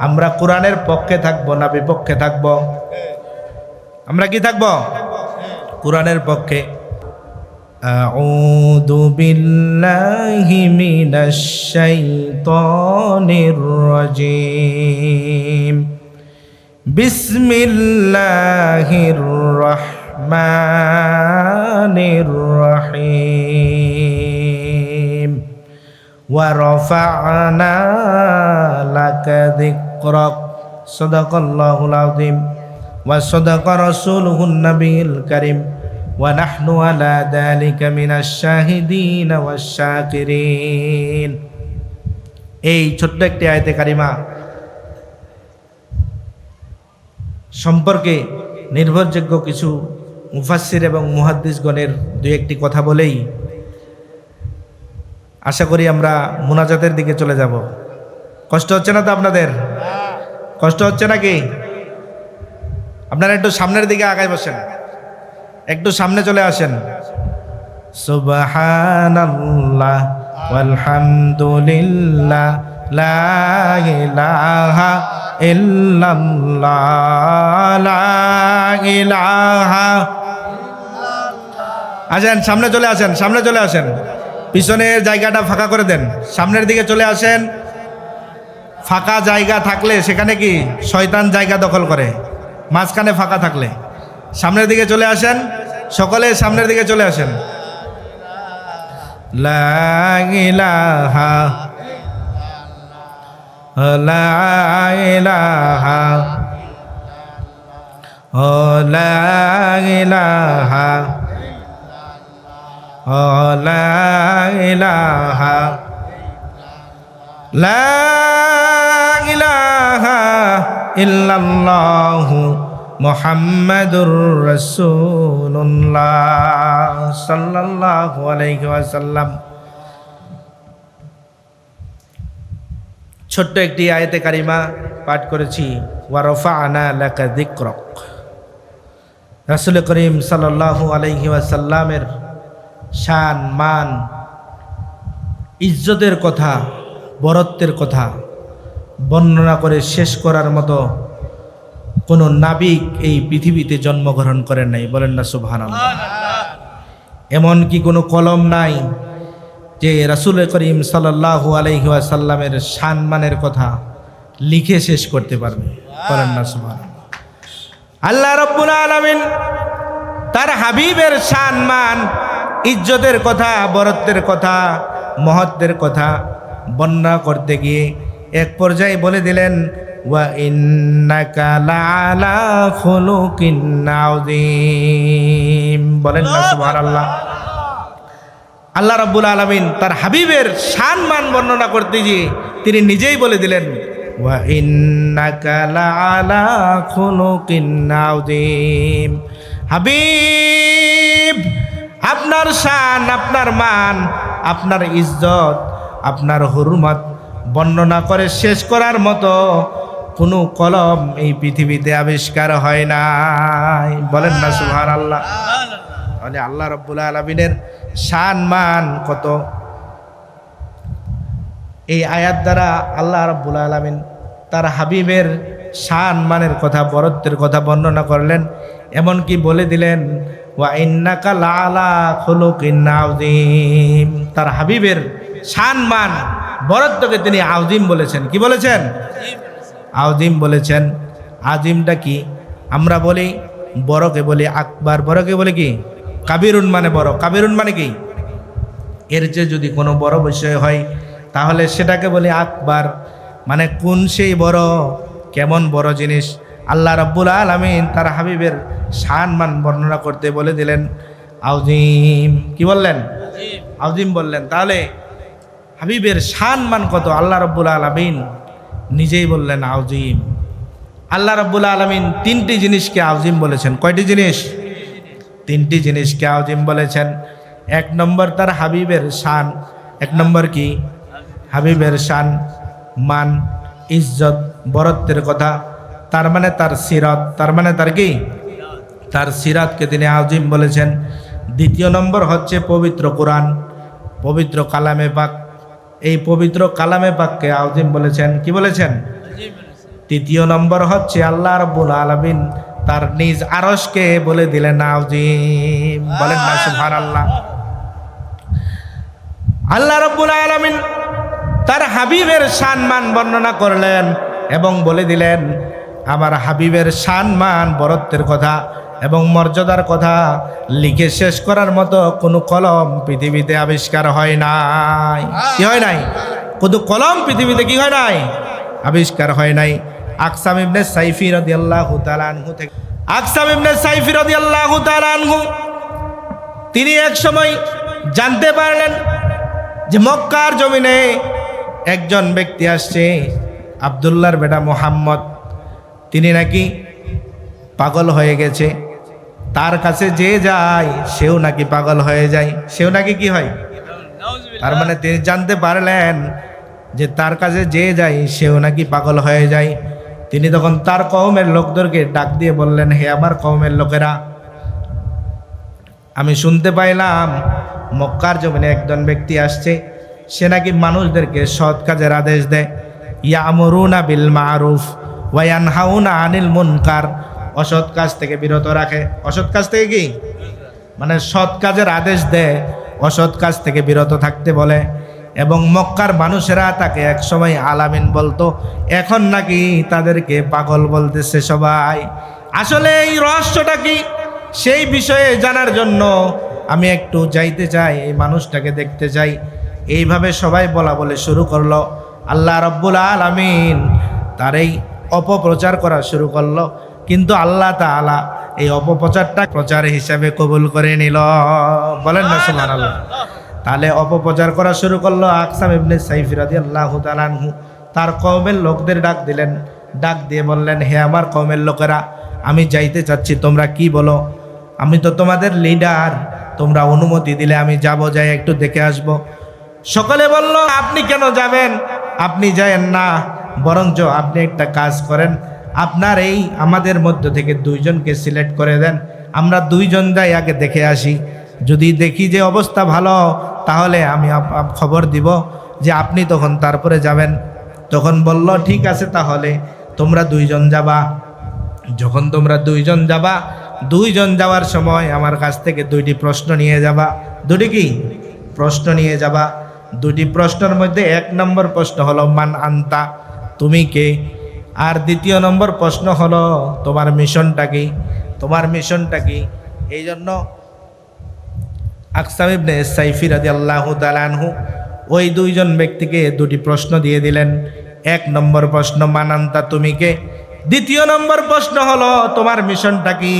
আমরা কোরআনের পক্ষে থাকবো না বিপক্ষে থাকবো। আমরা কি থাকবো? কোরআনের পক্ষে। আউযু বিল্লাহি মিনাশ শাইতানির রাজীম। বিসমিল্লাহির রাহমানির রহিম। ওয়া রাফা'না লাকা যিকরাক। সাদাকাল্লাহুল আযীম ওয়া সাদাকা রাসূলুহুন নবিয়্যুল কারীম ওয়া নাহনু আলা যালিকা মিনাশ শাহিদিন ওয়াশ শাকিরিন। এই ছোট্ট একটি আয়াতে কারিমা সম্পর্কে নির্ভরযোগ্য কিছু মুফাসসির এবং মুহাদ্দিসগণের দুই একটি কথা বলেই আশা করি আমরা মুনাজাতের দিকে চলে যাব। কষ্ট হচ্ছে না তো আপনাদের? কষ্ট হচ্ছে নাকি? আপনারা একটু সামনের দিকে আগায় বসেন, একটু সামনে চলে আসেন। সুবহানাল্লাহ ওয়ালহামদুলিল্লাহ লা ইলাহা ইল্লাল্লাহ লা ইলাহা। আসেন সামনে চলে আসেন, সামনে চলে আসেন, পিছনের জায়গাটা ফাঁকা করে দেন, সামনের দিকে চলে আসেন। ফাঁকা জায়গা থাকলে সেখানে কি শয়তান জায়গা দখল করে, মাঝখানে ফাঁকা থাকলে সামনের দিকে চলে আসেন, সকলে সামনের দিকে চলে আসেন। লা ইলাহা লা ইলাহা ও লা ইলাহা ও লা ইলাহা লা ইলাহা ইল্লাল্লাহু মুহাম্মাদুর রাসূলুল্লাহ সাল্লাল্লাহু আলাইহি ওয়াসাল্লাম। ছোট্ট একটি আয়াতে কারিমা পাঠ করেছি, ওয়া রাফা'না লাকা যিকরাক। রাসূল করিম সাল্লাল্লাহু আলাইহি ওয়াসাল্লামের শান, মান, ইজ্জতের কথা, বরত্বের কথা বর্ণনা করে শেষ করার মতো কোনো নাবিক এই পৃথিবীতে জন্মগ্রহণ করেন নাই, বলেন না সুবহানাল্লাহ। এমন কি কোনো কলম নাই যে রাসূল করিম সাল্লাল্লাহু আলাইহি ওয়াসাল্লামের সম্মানের কথা লিখে শেষ করতে পারবে, বলেন না সুবহানাল্লাহ। আল্লাহ রাব্বুল আলামিন তার হাবিবের সম্মান, ইজ্জতের কথা, বরত্বের কথা, মহত্বের কথা বর্ণনা করতে গিয়ে এক পর্যায়ে বলে দিলেন, ওয়া ইন্নাকা লাআলা খুলুকিন আযীম, বলেন না সুবহানাল্লাহ। আল্লাহ রাব্বুল আলামিন তার হাবিবের সম্মান বর্ণনা করতে গিয়ে তিনি নিজেই বলে দিলেন, ওয়া ইন্নাকা লাআলা খুলুকিন আযীম। হাবিব, আপনার শান, আপনার মান, আপনার ইজ্জত, আপনার হুরমত বর্ণনা করে শেষ করার মতো কোনো কলম এই পৃথিবীতে আবিষ্কার হয় নাই, বলেন না সুবহানাল্লাহ। মানে আল্লাহ রাব্বুল আলামিনের শান মান কত, এই আয়াত দ্বারা আল্লাহ রাব্বুল আলামিন তার হাবিবের শান মানের কথা, বরত্বের কথা বর্ণনা করলেন। এমনকি বলে দিলেন, ওয়া ইন্নাকা লাআলা খুলুকিন আযীম। তার হাবিবের শান মান, বরত্বকে তিনি আযীম বলেছেন। কি বলেছেন? আযীম বলেছেন। আযীমটা কি? আমরা বলি বড়কে বলি আকবার, বড়কে বলি কি কাবিরুন, মানে বড়। কাবিরুন মানে কি? এর যে যদি কোনো বড় বিষয় হয় তাহলে সেটাকে বলি আকবার, মানে কোন সেই বড়, কেমন বড় জিনিস। আল্লাহ রাব্বুল আলামিন তার হাবিবের শান মান বর্ণনা করতে বলে দিলেন আযীম। কি বললেন? আযীম বললেন। তাহলে হাবিবের শান মান কত, আল্লাহ রাব্বুল আলামিন নিজেই বললেন আযীম। আল্লাহ রাব্বুল আলামিন তিনটি জিনিসকে আযীম বলেছেন। কয়টি জিনিস? তিনটি জিনিসকে আযীম বলেছেন। এক নম্বর তার হাবিবের শান। এক নম্বর কি? হাবিবের শান, মান, ইজ্জত, বরত্বের কথা, তার মানে তার সিরাত, তার মানে তার কি? তার সিরাতকে তিনি আযীম বলেছেন। দ্বিতীয় নম্বর হচ্ছে পবিত্র কোরআন, পবিত্র কালামে পাক। এই পবিত্র কালামে পাককে আযীম বলেছেন। কি বলেছেন? তৃতীয় নম্বর হচ্ছে আল্লাহ রাব্বুল আলামিন তার নিজ আরশকে বলে দিলেন আযীম, বলেন না সুবহানাল্লাহ। আল্লাহ রাব্বুল আলামিন তার হাবিবের সম্মান বর্ণনা করলেন এবং বলে দিলেন, আমার হাবিবের সম্মান, বরত্বের কথা এবং মর্যাদার কথা লিখে শেষ করার মতো কোনো কলম পৃথিবীতে আবিষ্কার হয় নাই। কি হয় নাই? কোনো কলম পৃথিবীতে কি হয় নাই? আবিষ্কার হয় নাই। আকসাম ইবনে সাইফি রাদিয়াল্লাহু তাআলা আনহু থেকে, আকসাম ইবনে সাইফি রাদিয়াল্লাহু তাআলা আনহু তিনি এক সময় জানতে পারলেন যে মক্কার জমিনে একজন ব্যক্তি আসছে, আব্দুল্লাহর বেটা মুহাম্মদ, তিনি নাকি পাগল হয়ে গেছে। তার কাছে যে যায় সেও নাকি পাগল হয়ে যায়, সেও নাকি কি হয়? তার মানে তিনি জানতে পারলেন যে তার কাছে যে যায় সেও নাকি পাগল হয়ে যায়। তিনি তখন তার কওমের লোকদেরকে ডাক দিয়ে বললেন, হে আমার কওমের লোকেরা, আমি শুনতে পাইলাম মক্কার জমিনে একজন ব্যক্তি আসছে, সে নাকি মানুষদেরকে সৎ কাজের আদেশ দেয়। ইয়ামুরুনা বিল মারুফ ওয়া ইয়ানহাউনা আনিল মুনকার, অসৎ কাজ থেকে বিরত রাখে। অসৎ কাজ থেকে কি? মানে সৎ কাজের আদেশ দেয়, অসৎ কাজ থেকে বিরত থাকতে বলে। এবং মক্কার মানুষেরা তাকে এক সময় আলামিন বলতো, এখন নাকি তাদেরকে পাগল বলতেছে সবাই। আসলে এই রহস্যটা কি, সেই বিষয়ে জানার জন্য আমি একটু যাইতে চাই, এই মানুষটাকে দেখতে চাই। এইভাবে সবাই বলা বলে শুরু করলো। আল্লাহ রাব্বুল আলামিন তার এই অপপ্রচার করা শুরু করলো। কিন্তু আল্লাহ তাআলা এই অপপ্রচারটা প্রচার হিসাবে কবুল করে নিল। বলেন না সুবহানাল্লাহ। তাহলে অপপ্রচার করা শুরু করলো আকসাম ইবনে সাইফি রাদিয়াল্লাহু তাআলা আনহু। তার কওমের লোকদের ডাক দিলেন, ডাক দিয়ে বললেন, হে আমার কওমের লোকেরা, আমি যাইতে চাচ্ছি, তোমরা কি বলো? আমি তো তোমাদের লিডার, তোমরা অনুমতি দিলে আমি যাব, যাই একটু দেখে আসব। সকলে বলল, আপনি কেন যাবেন? আপনি যায়েন না, বরঞ্চ আপনি একটা কাজ করেন, আপনার এই আমাদের মধ্য থেকে দুইজনকে সিলেক্ট করে দেন, আমরা দুইজন যাই আগে দেখে আসি। যদি দেখি যে অবস্থা ভালো, তাহলে আমি খবর দিব যে আপনি তখন তারপরে যাবেন। তখন বলল, ঠিক আছে, তাহলে তোমরা দুইজন যাবা। যখন তোমরা দুইজন যাবা, দুইজন যাওয়ার সময় আমার কাছ থেকে দুইটি প্রশ্ন নিয়ে যাবা। দুটি কি প্রশ্ন নিয়ে যাবা? দুটি প্রশ্নের মধ্যে এক নম্বর প্রশ্ন হলো মান আনতা, তুমি কে? আর দ্বিতীয় নম্বর প্রশ্ন হলো তোমার মিশনটা কি? তোমার মিশনটা কি? এই জন্য আকসাম ইবনে সাইফি রাদিয়াল্লাহু তাআলা আনহু ওই দুইজন ব্যক্তিকে দুটি প্রশ্ন দিয়ে দিলেন। এক নম্বর প্রশ্ন মান আনতা, তুমি কে? দ্বিতীয় নম্বর প্রশ্ন হলো তোমার মিশনটা কি?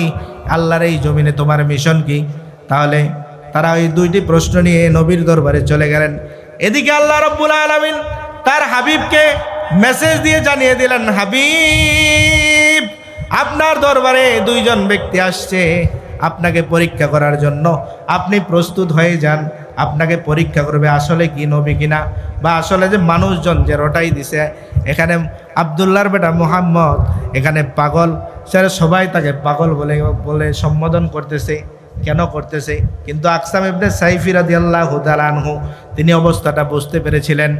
আল্লাহর এই জমিনে তোমার মিশন কি? তাহলে তারা ওই দুইটি প্রশ্ন নিয়ে নবীর দরবারে চলে গেলেন। এদিকে আল্লাহ রাব্বুল আলামিন তার হাবিবকে মেসেজ দিয়ে জানিয়ে দিলেন, হাবিব, আপনার দরবারে দুইজন ব্যক্তি আসছে আপনাকে পরীক্ষা করার জন্য, আপনি প্রস্তুত হয়ে যান। আপনাকে পরীক্ষা করবে আসলে কি নবী কিনা, বা আসলে যে মানুষজন যে রটাই দিছে, এখানে আব্দুল্লাহর বেটা মুহাম্মদ এখানে পাগল, সেটা সবাই তাকে পাগল বলে বলে সম্বোধন করতেছে। কেন করতেছে? কিন্তু আকসাম ইবনে সাইফি রাদিয়াল্লাহু তাআলা আনহু তিনি অবস্থাটা বুঝতে পেরেছিলেন।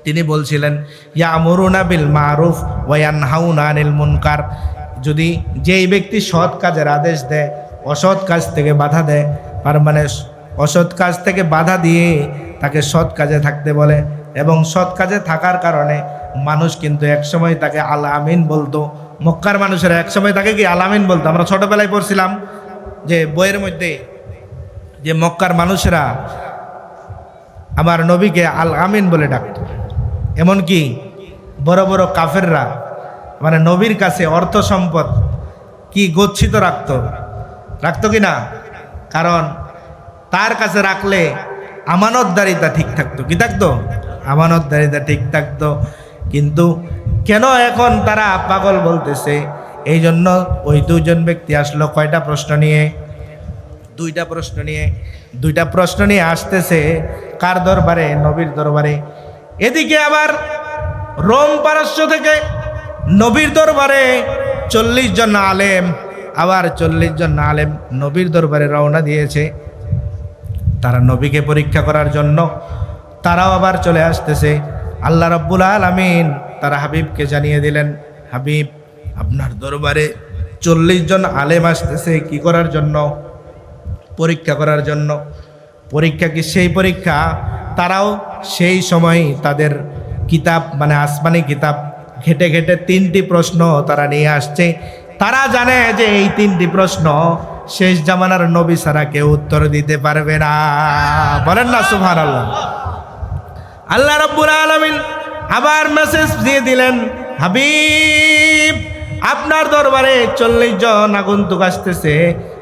তিনি বলছিলেন, ইয়ামুরুনা বিল মারুফ ওয়া ইয়ানহাউনা আনিল মুনকার। যদি যেই ব্যক্তি সৎ কাজের আদেশ দেয়, অসৎ কাজ থেকে বাধা দেয়, তার মানে অসৎ কাজ থেকে বাধা দিয়ে তাকে সৎ কাজে থাকতে বলে, এবং সৎ কাজে থাকার কারণে মানুষ কিন্তু একসময় তাকে আল আমিন বলতো। মক্কার মানুষেরা একসময় তাকে কি আল আমিন বলতো। আমরা ছোটবেলায় পড়ছিলাম যে বইয়ের মধ্যে যে মক্কার মানুষেরা আমার নবীকে আল আমিন বলে ডাকত। এমনকি বড় বড় কাফেররা মানে নবীর কাছে অর্থ সম্পদ কি গচ্ছিত রাখতো কি না? কারণ তার কাছে রাখলে আমানতদারিতা ঠিক থাকতো। কি থাকতো? আমানতদারিতা ঠিক থাকতো। কিন্তু কেন এখন তারা পাগল বলতেছে? এই জন্য ওই দুইজন ব্যক্তি আসলো কয়টা প্রশ্ন নিয়ে? দুইটা প্রশ্ন নিয়ে আসতেছে। কার দরবারে? নবীর দরবারে। এদিকে আবার রোম পারস্য থেকে নবীর দরবারে 40 জন আলেম, আবার 40 জন আলেম নবীর দরবারে রওনা দিয়েছে তারা নবীকে পরীক্ষা করার জন্য। তারাও আবার চলে আসতেছে। আল্লাহ রাব্বুল আলামিন তারা হাবিবকে জানিয়ে দিলেন, হাবিব, আপনার দরবারে 40 জন আলেম আসতেছে কি করার জন্য? পরীক্ষা করার জন্য। পরীক্ষা কি? সেই পরীক্ষা তারাও সেই সময় তাদের কিতাব মানে আসমানি কিতাব ঘেটে ঘেটে 3টি প্রশ্ন তারা নিয়ে আসছে। তারা জানে যে এই 3টি প্রশ্ন শেষ জামানার নবী ছাড়া কেউ উত্তর দিতে পারবে না। বলেন না সুবহানাল্লাহ। আল্লাহ রাব্বুল আলামিন আবার মেসেজ দিয়ে দিলেন, হাবিব, আপনার দরবারে 40 জন আগন্তুক আসতেছে,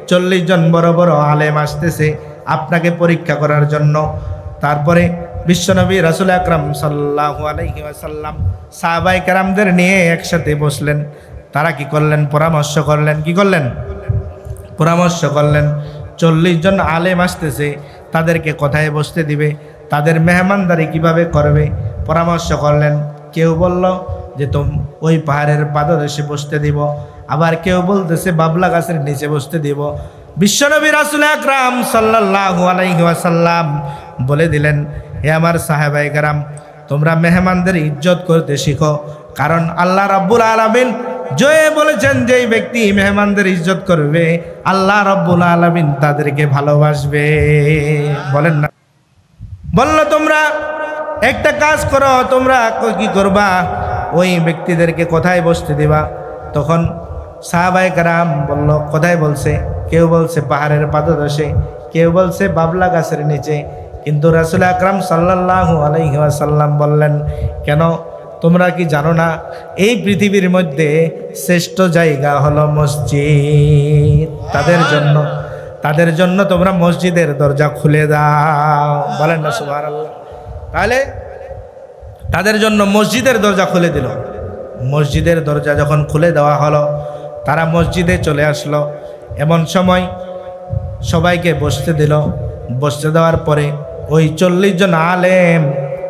40 জন বড় বড় আলেম আসতেছে আপনাকে পরীক্ষা করার জন্য। তারপরে বিশ্বনবী রাসূল আকরাম সাল্লাল্লাহু আলাইহি ওয়াসাল্লাম সাহাবায়ে কেরামদের নিয়ে একসাথে বসলেন। তারা কি করলেন? পরামর্শ করলেন। কি করলেন? পরামর্শ করলেন। 40 জন আলেম আসতেছে, তাদেরকে কোথায় বসতে দিবে, তাদের মেহমানদারি কিভাবে করবে, পরামর্শ করলেন। কেউ বলল যে ওই পাহাড়ের পাদদেশে বসতে দিব, আবার কেউ বলতেছে বাবলা গাছের নিচে বসতে দিব। বিশ্বনবী রাসূল আকরাম সাল্লাল্লাহু আলাইহি ওয়াসাল্লাম বলে দিলেন, হে আমার সাহাবায়ে কেরাম, তোমরা মেহমানদের ইজ্জত করতে শিখো, কারণ আল্লাহ রাব্বুল আলামিন জয়ে বলেছেন যে এই ব্যক্তি মেহমানদের ইজ্জত করবে, আল্লাহ রাব্বুল আলামিন তাদেরকে ভালোবাসবে। বলেন না? বলল, তোমরা একটা কাজ করো, তোমরা কি করবা? ওই ব্যক্তিদেরকে কোথায় বসতে দিবা? তখন সাহাবায়ে কেরাম বলল, কোথায় বলছে? কেউ বলছে পাহাড়ের পাদদেশে, কেউ বলছে বাবলা গাছের নিচে। কিন্তু রাসূল আকরাম সাল্লাল্লাহু আলাইহি ওয়াসাল্লাম বললেন, কেন তোমরা কি জানো না এই পৃথিবীর মধ্যে শ্রেষ্ঠ জায়গা হলো মসজিদ, তাদের জন্য তোমরা মসজিদের দরজা খুলে দাও। বলেন না সুবহানাল্লাহ। তাহলে তাদের জন্য মসজিদের দরজা খুলে দিল। মসজিদের দরজা যখন খুলে দেওয়া হলো, তারা মসজিদে চলে আসলো। এমন সময় সবাইকে বসতে দিল। বসতে দেওয়ার পরে ওই 40 জন আলেম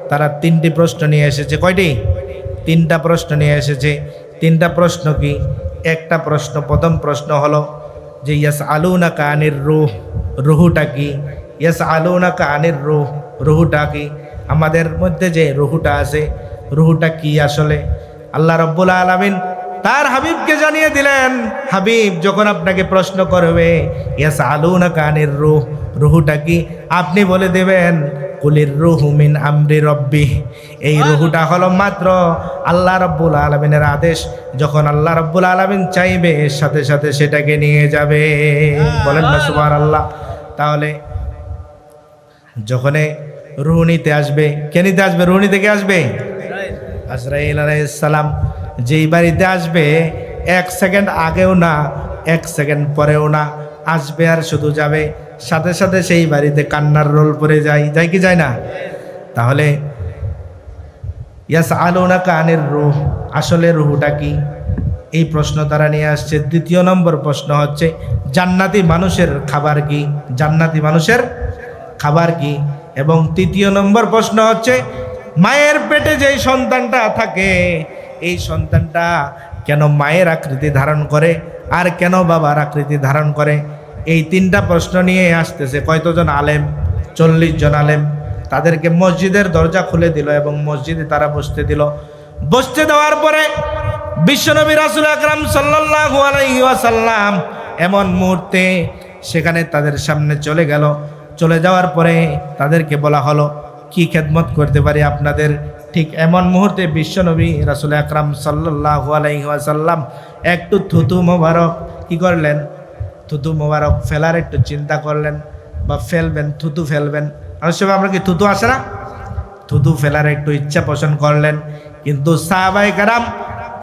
তারা 3টি প্রশ্ন নিয়ে এসেছে। কয়টি? 3টা প্রশ্ন নিয়ে এসেছে। 3টা প্রশ্ন কি? একটা প্রশ্ন, প্রথম প্রশ্ন হলো যে ইয়াসআলুনাকা আনির রূহ, রুহুটা কি? ইয়াসআলুনাকা আনির রূহ, রুহুটা কি? আমাদের মধ্যে যে রুহুটা আছে, রুহুটা কি আসলে? আল্লাহ রাব্বুল আলামিন তার হাবিবকে জানিয়ে দিলেন, হাবিব যখন আপনাকে প্রশ্ন করবে ইয়াসআলুনাকা আনির রূহ, রুহুটা কি, আপনি বলে দেবেন কুলির রূহু মিন আমরি রব্বি। এই রুহুটা হলো মাত্র আল্লাহ রাব্বুল আলামিনের আদেশ। যখন আল্লাহ রাব্বুল আলামিন চাইবে সাথে সাথে সেটাকে নিয়ে যাবে। বলেন না সুবহানাল্লাহ। তাহলে যখন রূহ নিতে আসবে, কে নিতে আসবে? রূহ নিতে কে আসবে? আজরাইল আলাইহিস সালাম। যেই বাড়িতে আসবে 1 সেকেন্ড আগেও না 1 সেকেন্ড পরেও না, আসবে আর শুধু যাবে। সাথে সাথে সেই বাড়িতে কান্নার রোল পড়ে যায় কি যায় না? তাহলে ইয়াসআলুনাকা আনির রূহ, আসলে রূহটা কি? এই প্রশ্ন তারা নিয়ে আসছে। দ্বিতীয় নম্বর প্রশ্ন হচ্ছে জান্নাতি মানুষের খাবার কি? জান্নাতি মানুষের খাবার কি? এবং তৃতীয় নম্বর প্রশ্ন হচ্ছে মায়ের পেটে যেই সন্তানটা থাকে, এই সন্তানটা কেন মায়ের আকৃতি ধারণ করে আর কেন বাবার আকৃতি ধারণ করে? এই 3টা প্রশ্ন নিয়ে আসতেছে কয়জন আলেম? 40 জন আলেম। তাদেরকে মসজিদের দরজা খুলে দিল এবং মসজিদে তারা বসতে দিল। বসতে দেওয়ার পরে বিশ্বনবী রাসূল আকরাম সাল্লাল্লাহু আলাইহি ওয়াসাল্লাম এমন মুহূর্তে সেখানে তাদের সামনে চলে গেল। চলে যাওয়ার পরে তাদেরকে বলা হলো কি খেদমত করতে পারি আপনাদের? ঠিক এমন মুহূর্তে বিশ্বনবী রাসূল আকরাম সাল্লাল্লাহু আলাইহি ওয়াসাল্লাম একটু থুতু মোবারক কি করলেন? থুতু মোবারক ফেলার একটু চিন্তা করলেন, বা ফেলবেন, থুতু ফেলবেন। অনেক সময় আমরা কি থুতু আসে না, থুতু ফেলার একটু ইচ্ছা পোষণ করলেন। কিন্তু সাহাবায়ে কেরাম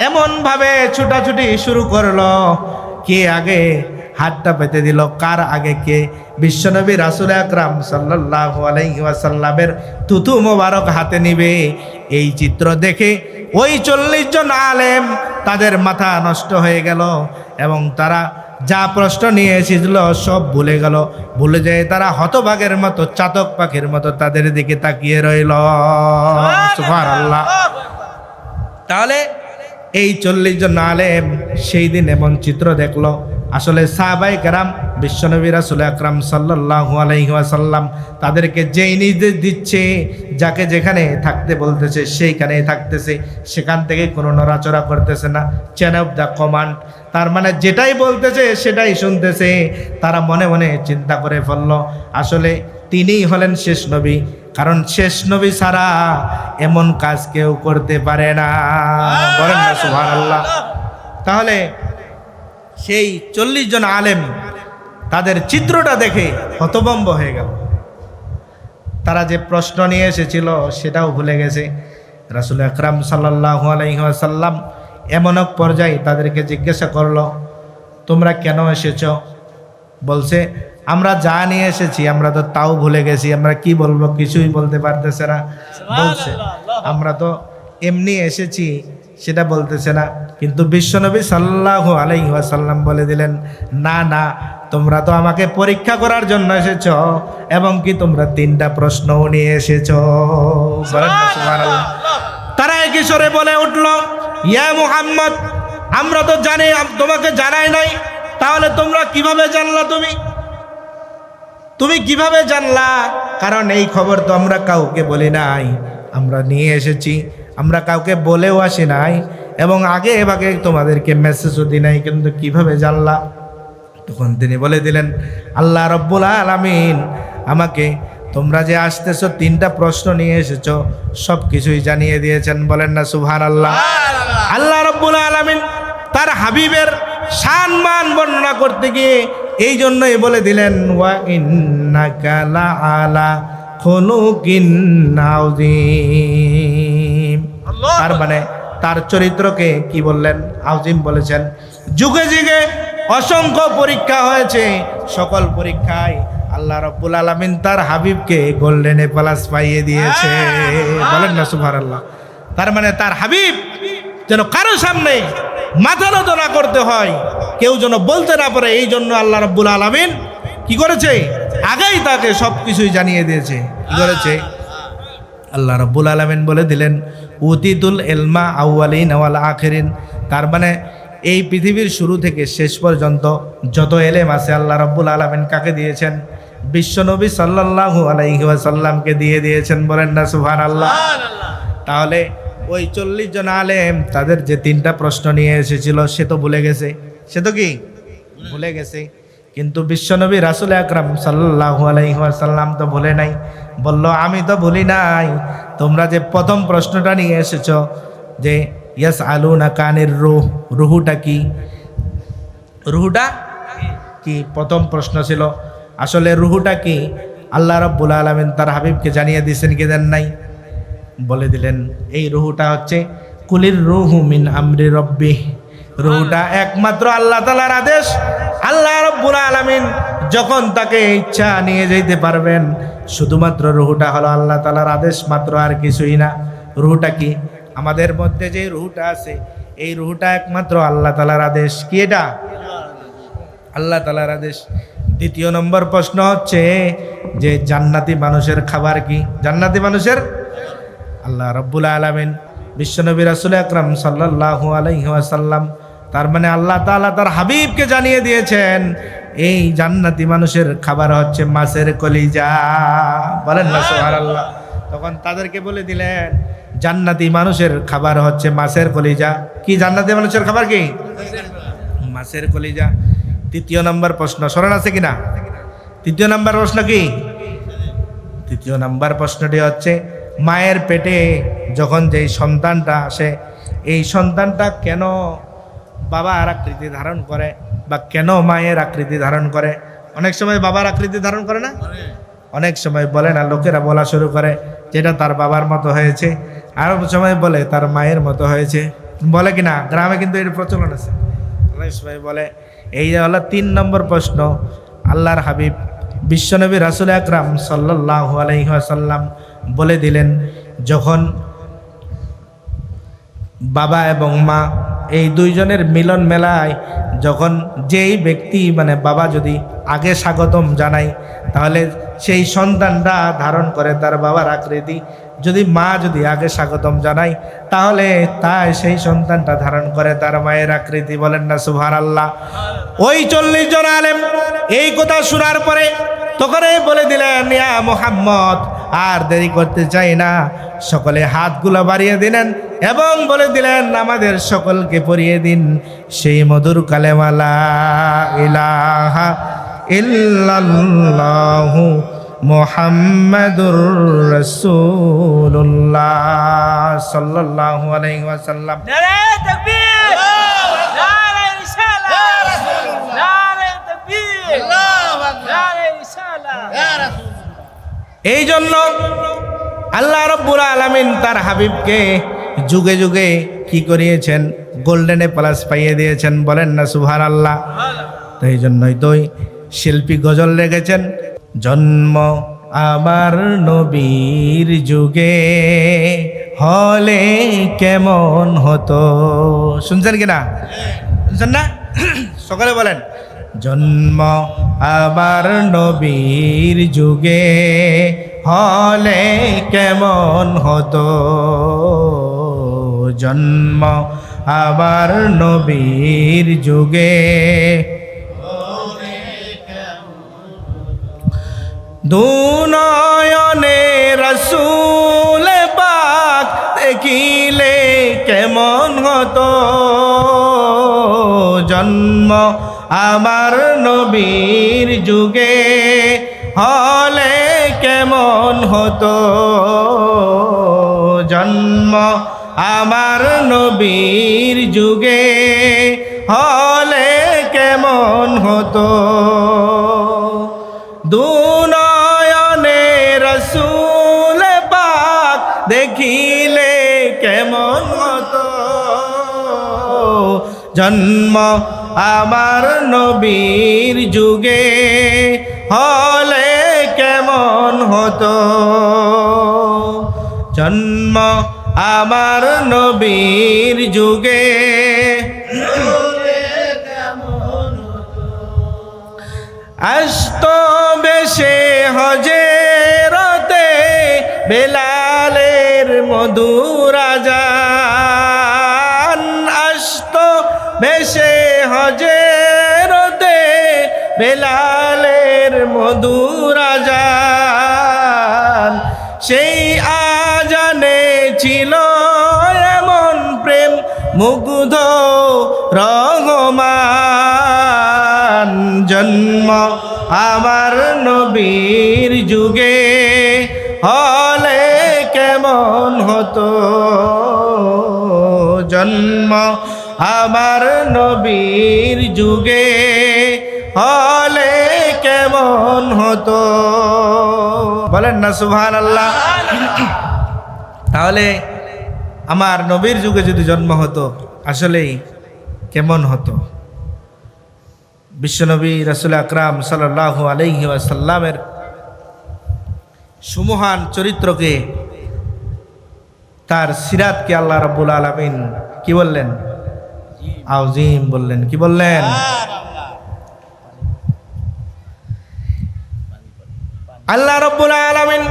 এমনভাবে ছুটাছুটি শুরু করলো, কে আগে হাতটা পেতে দিল, কার আগে কে? বিশ্বনবী রাসূল আকরাম সাল্লাল্লাহু আলাইহি ওয়াসাল্লামের থুতু মোবারক হাতে নিবে। এই চিত্র দেখে ওই 40 জন আলেম তাদের মাথা নষ্ট হয়ে গেল এবং তারা যা প্রশ্ন নিয়ে এসেছিল সব ভুলে গেল। ভুলে যায় তারা হতভাগের মতো, চাতক পাখির মতো তাদের দিকে তাকিয়ে রইল। সুবহানাল্লাহ। তাহলে এই 40 জন আলেম সেই দিন এমন চিত্র দেখলো। আসলে সাহাবায়ে কেরাম বিশ্বনবী রাসূল আকরাম সাল্লাল্লাহু আলাইহি ওয়াসাল্লাম তাদেরকে যেই নির্দেশ দিচ্ছে, যাকে যেখানে থাকতে বলতেছে সেইখানেই থাকতেছে, সেখান থেকে কোনো নড়াচড়া করতেছে না। চেন অফ দ্য কমান্ড, তার মানে যেটাই বলতেছে সেটাই শুনতেছে। তারা মনে মনে চিন্তা করে ফেলল আসলে তিনিই হলেন শেষ নবী, কারণ শেষ নবী ছাড়া এমন কাজ কেউ করতে পারে না। বলেন না সুবহানাল্লাহ। তাহলে সেই 40 জন আলেম তাদের চিত্রটা দেখে হতভম্ব হয়ে গেল। তারা যে প্রশ্ন নিয়ে এসেছিল সেটাও ভুলে গেছে। রাসূল আকরাম সাল্লাল্লাহু আলাইহি ওয়াসাল্লাম এমন এক পর্যায়ে তাদেরকে জিজ্ঞাসা করলো, তোমরা কেন এসেছো? বলছে আমরা যা নিয়ে এসেছি আমরা তো তাও ভুলে গেছি, আমরা কি বলবো কিছুই বলতে পারতেছে না। বলছে আমরা তো এমনি এসেছি, সেটা বলতেছে না। কিন্তু বিশ্বনবী সাল্লাল্লাহু আলাইহি ওয়াসাল্লাম বলে দিলেন, না না, তোমরা তো আমাকে পরীক্ষা করার জন্য এসেছো এবং কি তোমরা 3টা প্রশ্নও নিয়ে এসেছো। সুবহানাল্লাহ। তারা একই স্বরে বলে উঠল, ইয়া মুহাম্মদ, আমরা তো জানি, তোমাকে জানাই নাই, তাহলে তোমরা কিভাবে জানলা? তুমি কিভাবে জানলা? কারণ এই খবর তো আমরা কাউকে বলি নাই, আমরা নিয়ে এসেছি, আমরা কাউকে বলেও আসি নাই এবং আগে এভাবে তোমাদেরকে মেসেজও দিই নাই, কিন্তু কিভাবে জানলা? তখন তিনি বলে দিলেন, আল্লাহ রাব্বুল আলামিন আমাকে তোমরা যে আসতেছো 3টা প্রশ্ন নিয়ে এসেছো সব কিছুই জানিয়ে দিয়েছেন। বলেন না সুবহানাল্লাহ। আল্লাহ রাব্বুল আলামিন তার হাবিবের সম্মান বর্ণনা করতে গিয়ে এই জন্যই বলে দিলেন, ওয়া ইন্নাকা লাআলা খুলুকিন আযীম। তার মানে তার চরিত্রকে কি বললেন? আযীম বলেছেন। যুগে যুগে অসংখ্য পরীক্ষা হয়েছে, সকল পরীক্ষায় আল্লাহ রাব্বুল আলামিন তার হাবিবকে গোল্ডেন এ প্লাস পাইয়ে দিয়েছে। বলেন না সুবহানাল্লাহ। তার মানে তার হাবিব যেন কারো সামনে মাথা নত না করতে হয়, কেউ যেন বলতে না পারে, এই জন্য আল্লাহ রাব্বুল আলামিন কি করেছে? আগেই তাকে সব কিছুই জানিয়ে দিয়েছে। কি করেছে? আল্লাহ রাব্বুল আলামিন বলে দিলেন উতিতুল ইলমা আউয়ালিন ওয়াল আখিরিন। তার মানে এই পৃথিবীর শুরু থেকে শেষ পর্যন্ত যত এলেম আছে আল্লাহ রাব্বুল আলামিন কাকে দিয়েছেন? বিশ্বনবী সাল্লাল্লাহু আলাইহি ওয়াসাল্লামকে দিয়ে দিয়েছেন। বলেন না সুবহানাল্লাহ। তাহলে ওই 40 জন আলেম তাদের যে 3টা প্রশ্ন নিয়ে এসেছিল সে তো ভুলে গেছে। সে তো কি ভুলে গেছে, কিন্তু বিশ্বনবী রাসূল আকরাম সাল্লাল্লাহু আলাইহি ওয়াসাল্লাম তো ভুলে নাই। বলল আমি তো ভুলি নাই, তোমরা যে প্রথম প্রশ্নটা নিয়ে এসেছো যে ইয়াসআলুনাকা আনির রূহ, রুহুটা কি? রুহুটা কি প্রথম প্রশ্ন ছিল। আসলে রুহুটা কি আল্লাহ রাব্বুল আলামিন তার হাবিবকে জানিয়ে দিয়েছেন কি দেন নাই? বলে দিলেন এই রুহুটা হচ্ছে কুলির রুহু মিন আমরি রব্বি। রুহুটা একমাত্র আল্লাহ তাআলার আদেশ। আল্লাহ রাব্বুল আলামিন যখন তাকে ইচ্ছা নিয়ে যেতে পারবেন, শুধুমাত্র রুহুটা হলো আল্লাহ তাআলার আদেশ মাত্র, আর কিছুই না। রুহুটা কি? আমাদের মধ্যে যে রুহুটা আছে এই রুহুটা একমাত্র আল্লাহ তাআলার আদেশ। কি এটা? আল্লাহ তাআলার আদেশ। দ্বিতীয় নম্বর প্রশ্ন হচ্ছে যে জান্নাতি মানুষের খাবার কি? জান্নাতি মানুষের আল্লাহ রাব্বুল আলামিন বিশ্বনবী রাসূল আকরাম সাল্লাল্লাহু আলাইহি ওয়াসাল্লাম, তার মানে আল্লাহ তাআলা তার হাবিবকে জানিয়ে দিয়েছেন এই জান্নাতি মানুষের খাবার হচ্ছে মাছের কলিজা। বলেন না সুবহানাল্লাহ। তখন তাদেরকে বলে দিলেন জান্নাতি মানুষের খাবার হচ্ছে মাছের কলিজা। কি জান্নাতি মানুষের খাবার কি? মাছের কলিজা। তৃতীয় নম্বর প্রশ্ন স্মরণ আছে কিনা? তৃতীয় নম্বর প্রশ্ন কি? তৃতীয় নম্বর প্রশ্নটি হচ্ছে মায়ের পেটে যখন যেই সন্তানটা আসে এই সন্তানটা কেন বাবার আকৃতি ধারণ করে বা কেন মায়ের আকৃতি ধারণ করে? অনেক সময় বাবার আকৃতি ধারণ করে না, অনেক সময় বলে না, লোকেরা বলা শুরু করে যেটা তার বাবার মতো হয়েছে, আর সময় বলে তার মায়ের মতো হয়েছে। বলে কিনা? গ্রামে কিন্তু এর প্রচলন আছে। অনেক সময় বলে। এই হলো 3 নম্বর প্রশ্ন। আল্লাহর হাবিব বিশ্বনবী রাসূল আকরাম সাল্লাল্লাহু আলাইহি ওয়াসাল্লাম বলে দিলেন যখন বাবা এবং মা এই দুইজনের মিলন মেলায় যখন যেই ব্যক্তি মানে বাবা যদি আগে স্বাগতম জানায় তাহলে সেই সন্তানটা ধারণ করে তার বাবার আকৃতি, যদি মা যদি আগে স্বাগতম জানায় তাহলে তাই সেই সন্তানটা ধারণ করে তার মায়ের আকৃতি। বলেন না সুবহানাল্লাহ। ওই 40 জন আলেম এই কথা শোনার পরে তখনই বলে দিলেন ইয়া মুহাম্মদ, আর দেরি করতে চাই না। সকলে হাতগুলো বাড়িয়ে দিলেন এবং বলে দিলেন আমাদের সকলকে পড়িয়ে দিন সেই মধুর কালেমা লা ইলাহা ইল্লাল্লাহু মুহাম্মাদুর রাসূলুল্লাহ সাল্লাল্লাহু আলাইহি ওয়াসাল্লাম। নারে তাকবীর, নারে রিসালাত, নারে তাকবীর, আল্লাহু আকবার, নারে রিসালাত, ইয়া রাসূলুল্লাহ। এই জন্য আল্লাহ রাব্বুল আলামিন তার হাবিবকে যুগে যুগে কি করিয়েছেন? গোল্ডেনে প্লাস পাইয়ে দিয়েছেন। বলেন না সুবহানাল্লাহ। তাই জন্যই তো শিল্পী গজল রেখেছেন জন্ম আমার নবীর যুগে হলে কেমন হতো। শুনছেন কিনা? শুনছেন না? সকালে বলেন জন্ম আমার নবীর যুগে হলে কেমন হতো, জন্ম আমার নবীর যুগে দুনয়নে রাসূল পাক দেখিলে কেমন হতো, জন্ম আমার নবীর যুগে হলে কেমন হতো, জন্ম আমার নবীর যুগে হলে কেমন হতো, দুনয়নে রাসূল পাক দেখিলে কেমন জন্ম আমার নবীর যুগে হলে কেমন হতো, জন্ম আমার নবীর যুগে আসতো বেশে হজেরতে বেলালের মধুর আজান, আসতো বেশে হজেরতে বেলালের মধুর আজান, সেই আজানে ছিল এমন প্রেম মুগ্ধ রহমান, জন্ম আমার নবীর যুগে হলে কেমন হতো, জন্ম আমার নবীর যুগে হলে কেমন হতো। বলেন না সুবহানাল্লাহ। তাহলে আমার নবীর যুগে যদি জন্ম হতো আসলেই কেমন হতো। বিশ্বনবী রাসূল আকরাম সাল্লাল্লাহু আলাইহি ওয়াসাল্লামের সুমহান চরিত্রকে, তার সিরাতকে আল্লাহ রাব্বুল আলামিন কি বললেন? আযীম বললেন। কি বললেন? আল্লাহ রাব্বুল আলামিন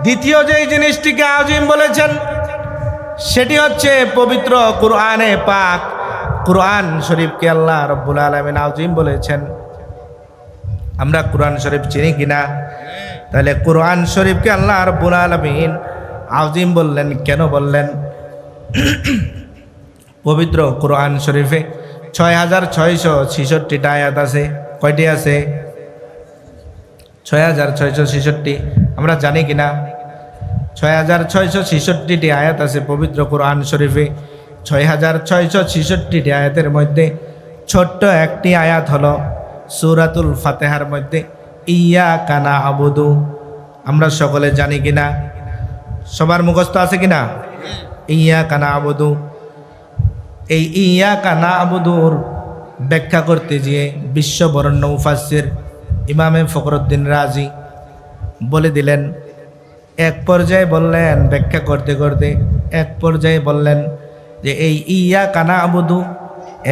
দ্বিতীয় যেই জিনিসটিকে আযীম বলেছেন সেটি হচ্ছে পবিত্র কুরআনে পাক, কুরআন শরীফকে আল্লাহ রাব্বুল আলামিন আযীম বলেছেন। আমরা কুরআন শরীফ চিনি কিনা? তাহলে কুরআন শরীফকে আল্লাহ রাব্বুল আলামিন আযীম বললেন কেন বললেন? পবিত্র কুরআন শরীফে 6666টা আয়াত আছে। কয়টি আছে? 6666। আমরা জানি কিনা? 6666টি আয়াত আছে পবিত্র কুরআন শরীফে। 6666টি আয়াতের মধ্যে ছোট্ট একটি আয়াত হলো সূরাতুল ফাতিহার মধ্যে ইয়াকা না'বুদু। আমরা সকলে জানি কিনা? সবার মুখস্থ আছে কিনা? ইয়াকা না'বুদু। এই ইয়াকা না'বুদুর ব্যাখ্যা করতে গিয়ে বিশ্ববরেণ্য মুফাসসির ইমামে ফখরুদ্দিন রাজি বলে দিলেন, এক পর্যায়ে বললেন, ব্যাখ্যা করতে করতে এক পর্যায়ে বললেন যে এই ইয়াকা না'বুদু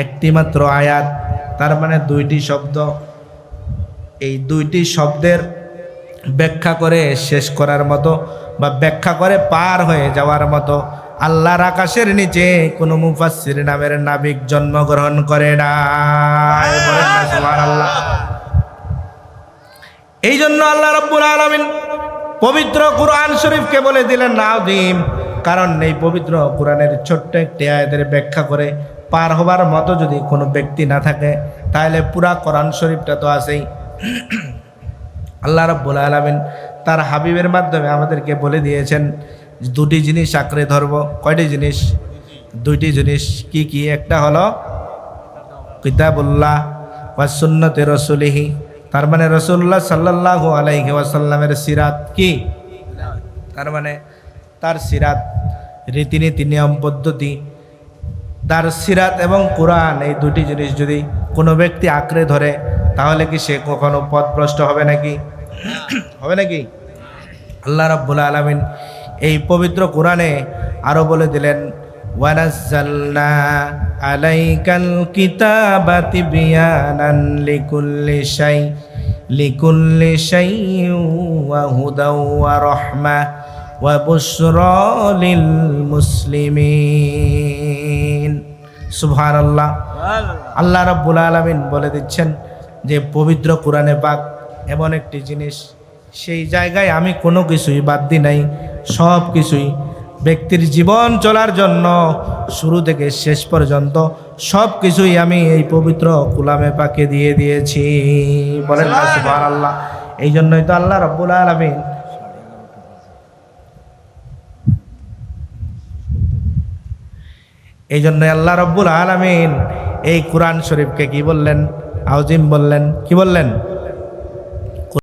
একটি মাত্র আয়াত, তার মানে দুইটি শব্দ। এই দুইটি শব্দের ব্যাখ্যা করে শেষ করার মতো বা ব্যাখ্যা করে পার হয়ে যাওয়ার মতো আল্লাহর আকাশের নিচে কোনো মুফাসসির নামের নাবিক জন্মগ্রহণ করে না। বলেন না সুবহানাল্লাহ। এই জন্য আল্লাহ রাব্বুল আলামিন পবিত্র কুরআন শরীফকে বলে দিলেন আযীম, কারণ এই পবিত্র কুরআনের ছোট্ট একটি আয়াতের ব্যাখ্যা করে পার হবার মতো যদি কোনো ব্যক্তি না থাকে তাহলে পুরা কোরআন শরীফটা তো আছেই। আল্লাহ রাব্বুল আলামিন তার হাবিবের মাধ্যমে আমাদেরকে বলে দিয়েছেন দুটি জিনিস আঁকড়ে ধরবো। কয়টি জিনিস? দুইটি জিনিস। কি কি? একটা হলো কিতাবুল্লাহ ওয়া সুন্নতে রাসূলিহি, তার মানে রাসূলুল্লাহ সাল্লাল্লাহু আলাইহি ওয়াসাল্লামের সিরাত। কি? তার মানে তার সিরাত, রীতিনীতি, নিয়ম পদ্ধতি, তার সিরাত এবং কোরআন, এই দুটি জিনিস যদি কোনো ব্যক্তি আঁকড়ে ধরে তাহলে কি সে কখনো পথভ্রষ্ট হবে নাকি? হবে নাকি? আল্লাহ রাব্বুল আলামিন এই পবিত্র কোরআনে আরো বলে দিলেন, ওয়ানাজ্জালনা আলাইকাল কিতাবা তিবয়ানান লিকুল্লি শাইইন ওয়া হুদাও ওয়া রাহমা ওয়া বুশরা লিল মুসলিমিন। সুবহানাল্লাহ। আল্লাহ রাব্বুল আলামিন বলে দিচ্ছেন যে পবিত্র কোরআনে পাক এমন একটি জিনিস, সেই জায়গায় আমি কোনো কিছুই বাদ দিই নাই, সব কিছুই ব্যক্তির জীবন চলার জন্য শুরু থেকে শেষ পর্যন্ত সব কিছুই আমি এই পবিত্র কালামে পাকে দিয়ে দিয়েছি। বলেন না সুবহানাল্লাহ। এই জন্যই তো আল্লাহ রাব্বুল আলামিন আল্লাহ রাব্বুল আলামিন এই কোরআন শরীফকে কি বললেন? আযীম বললেন। কি বললেন?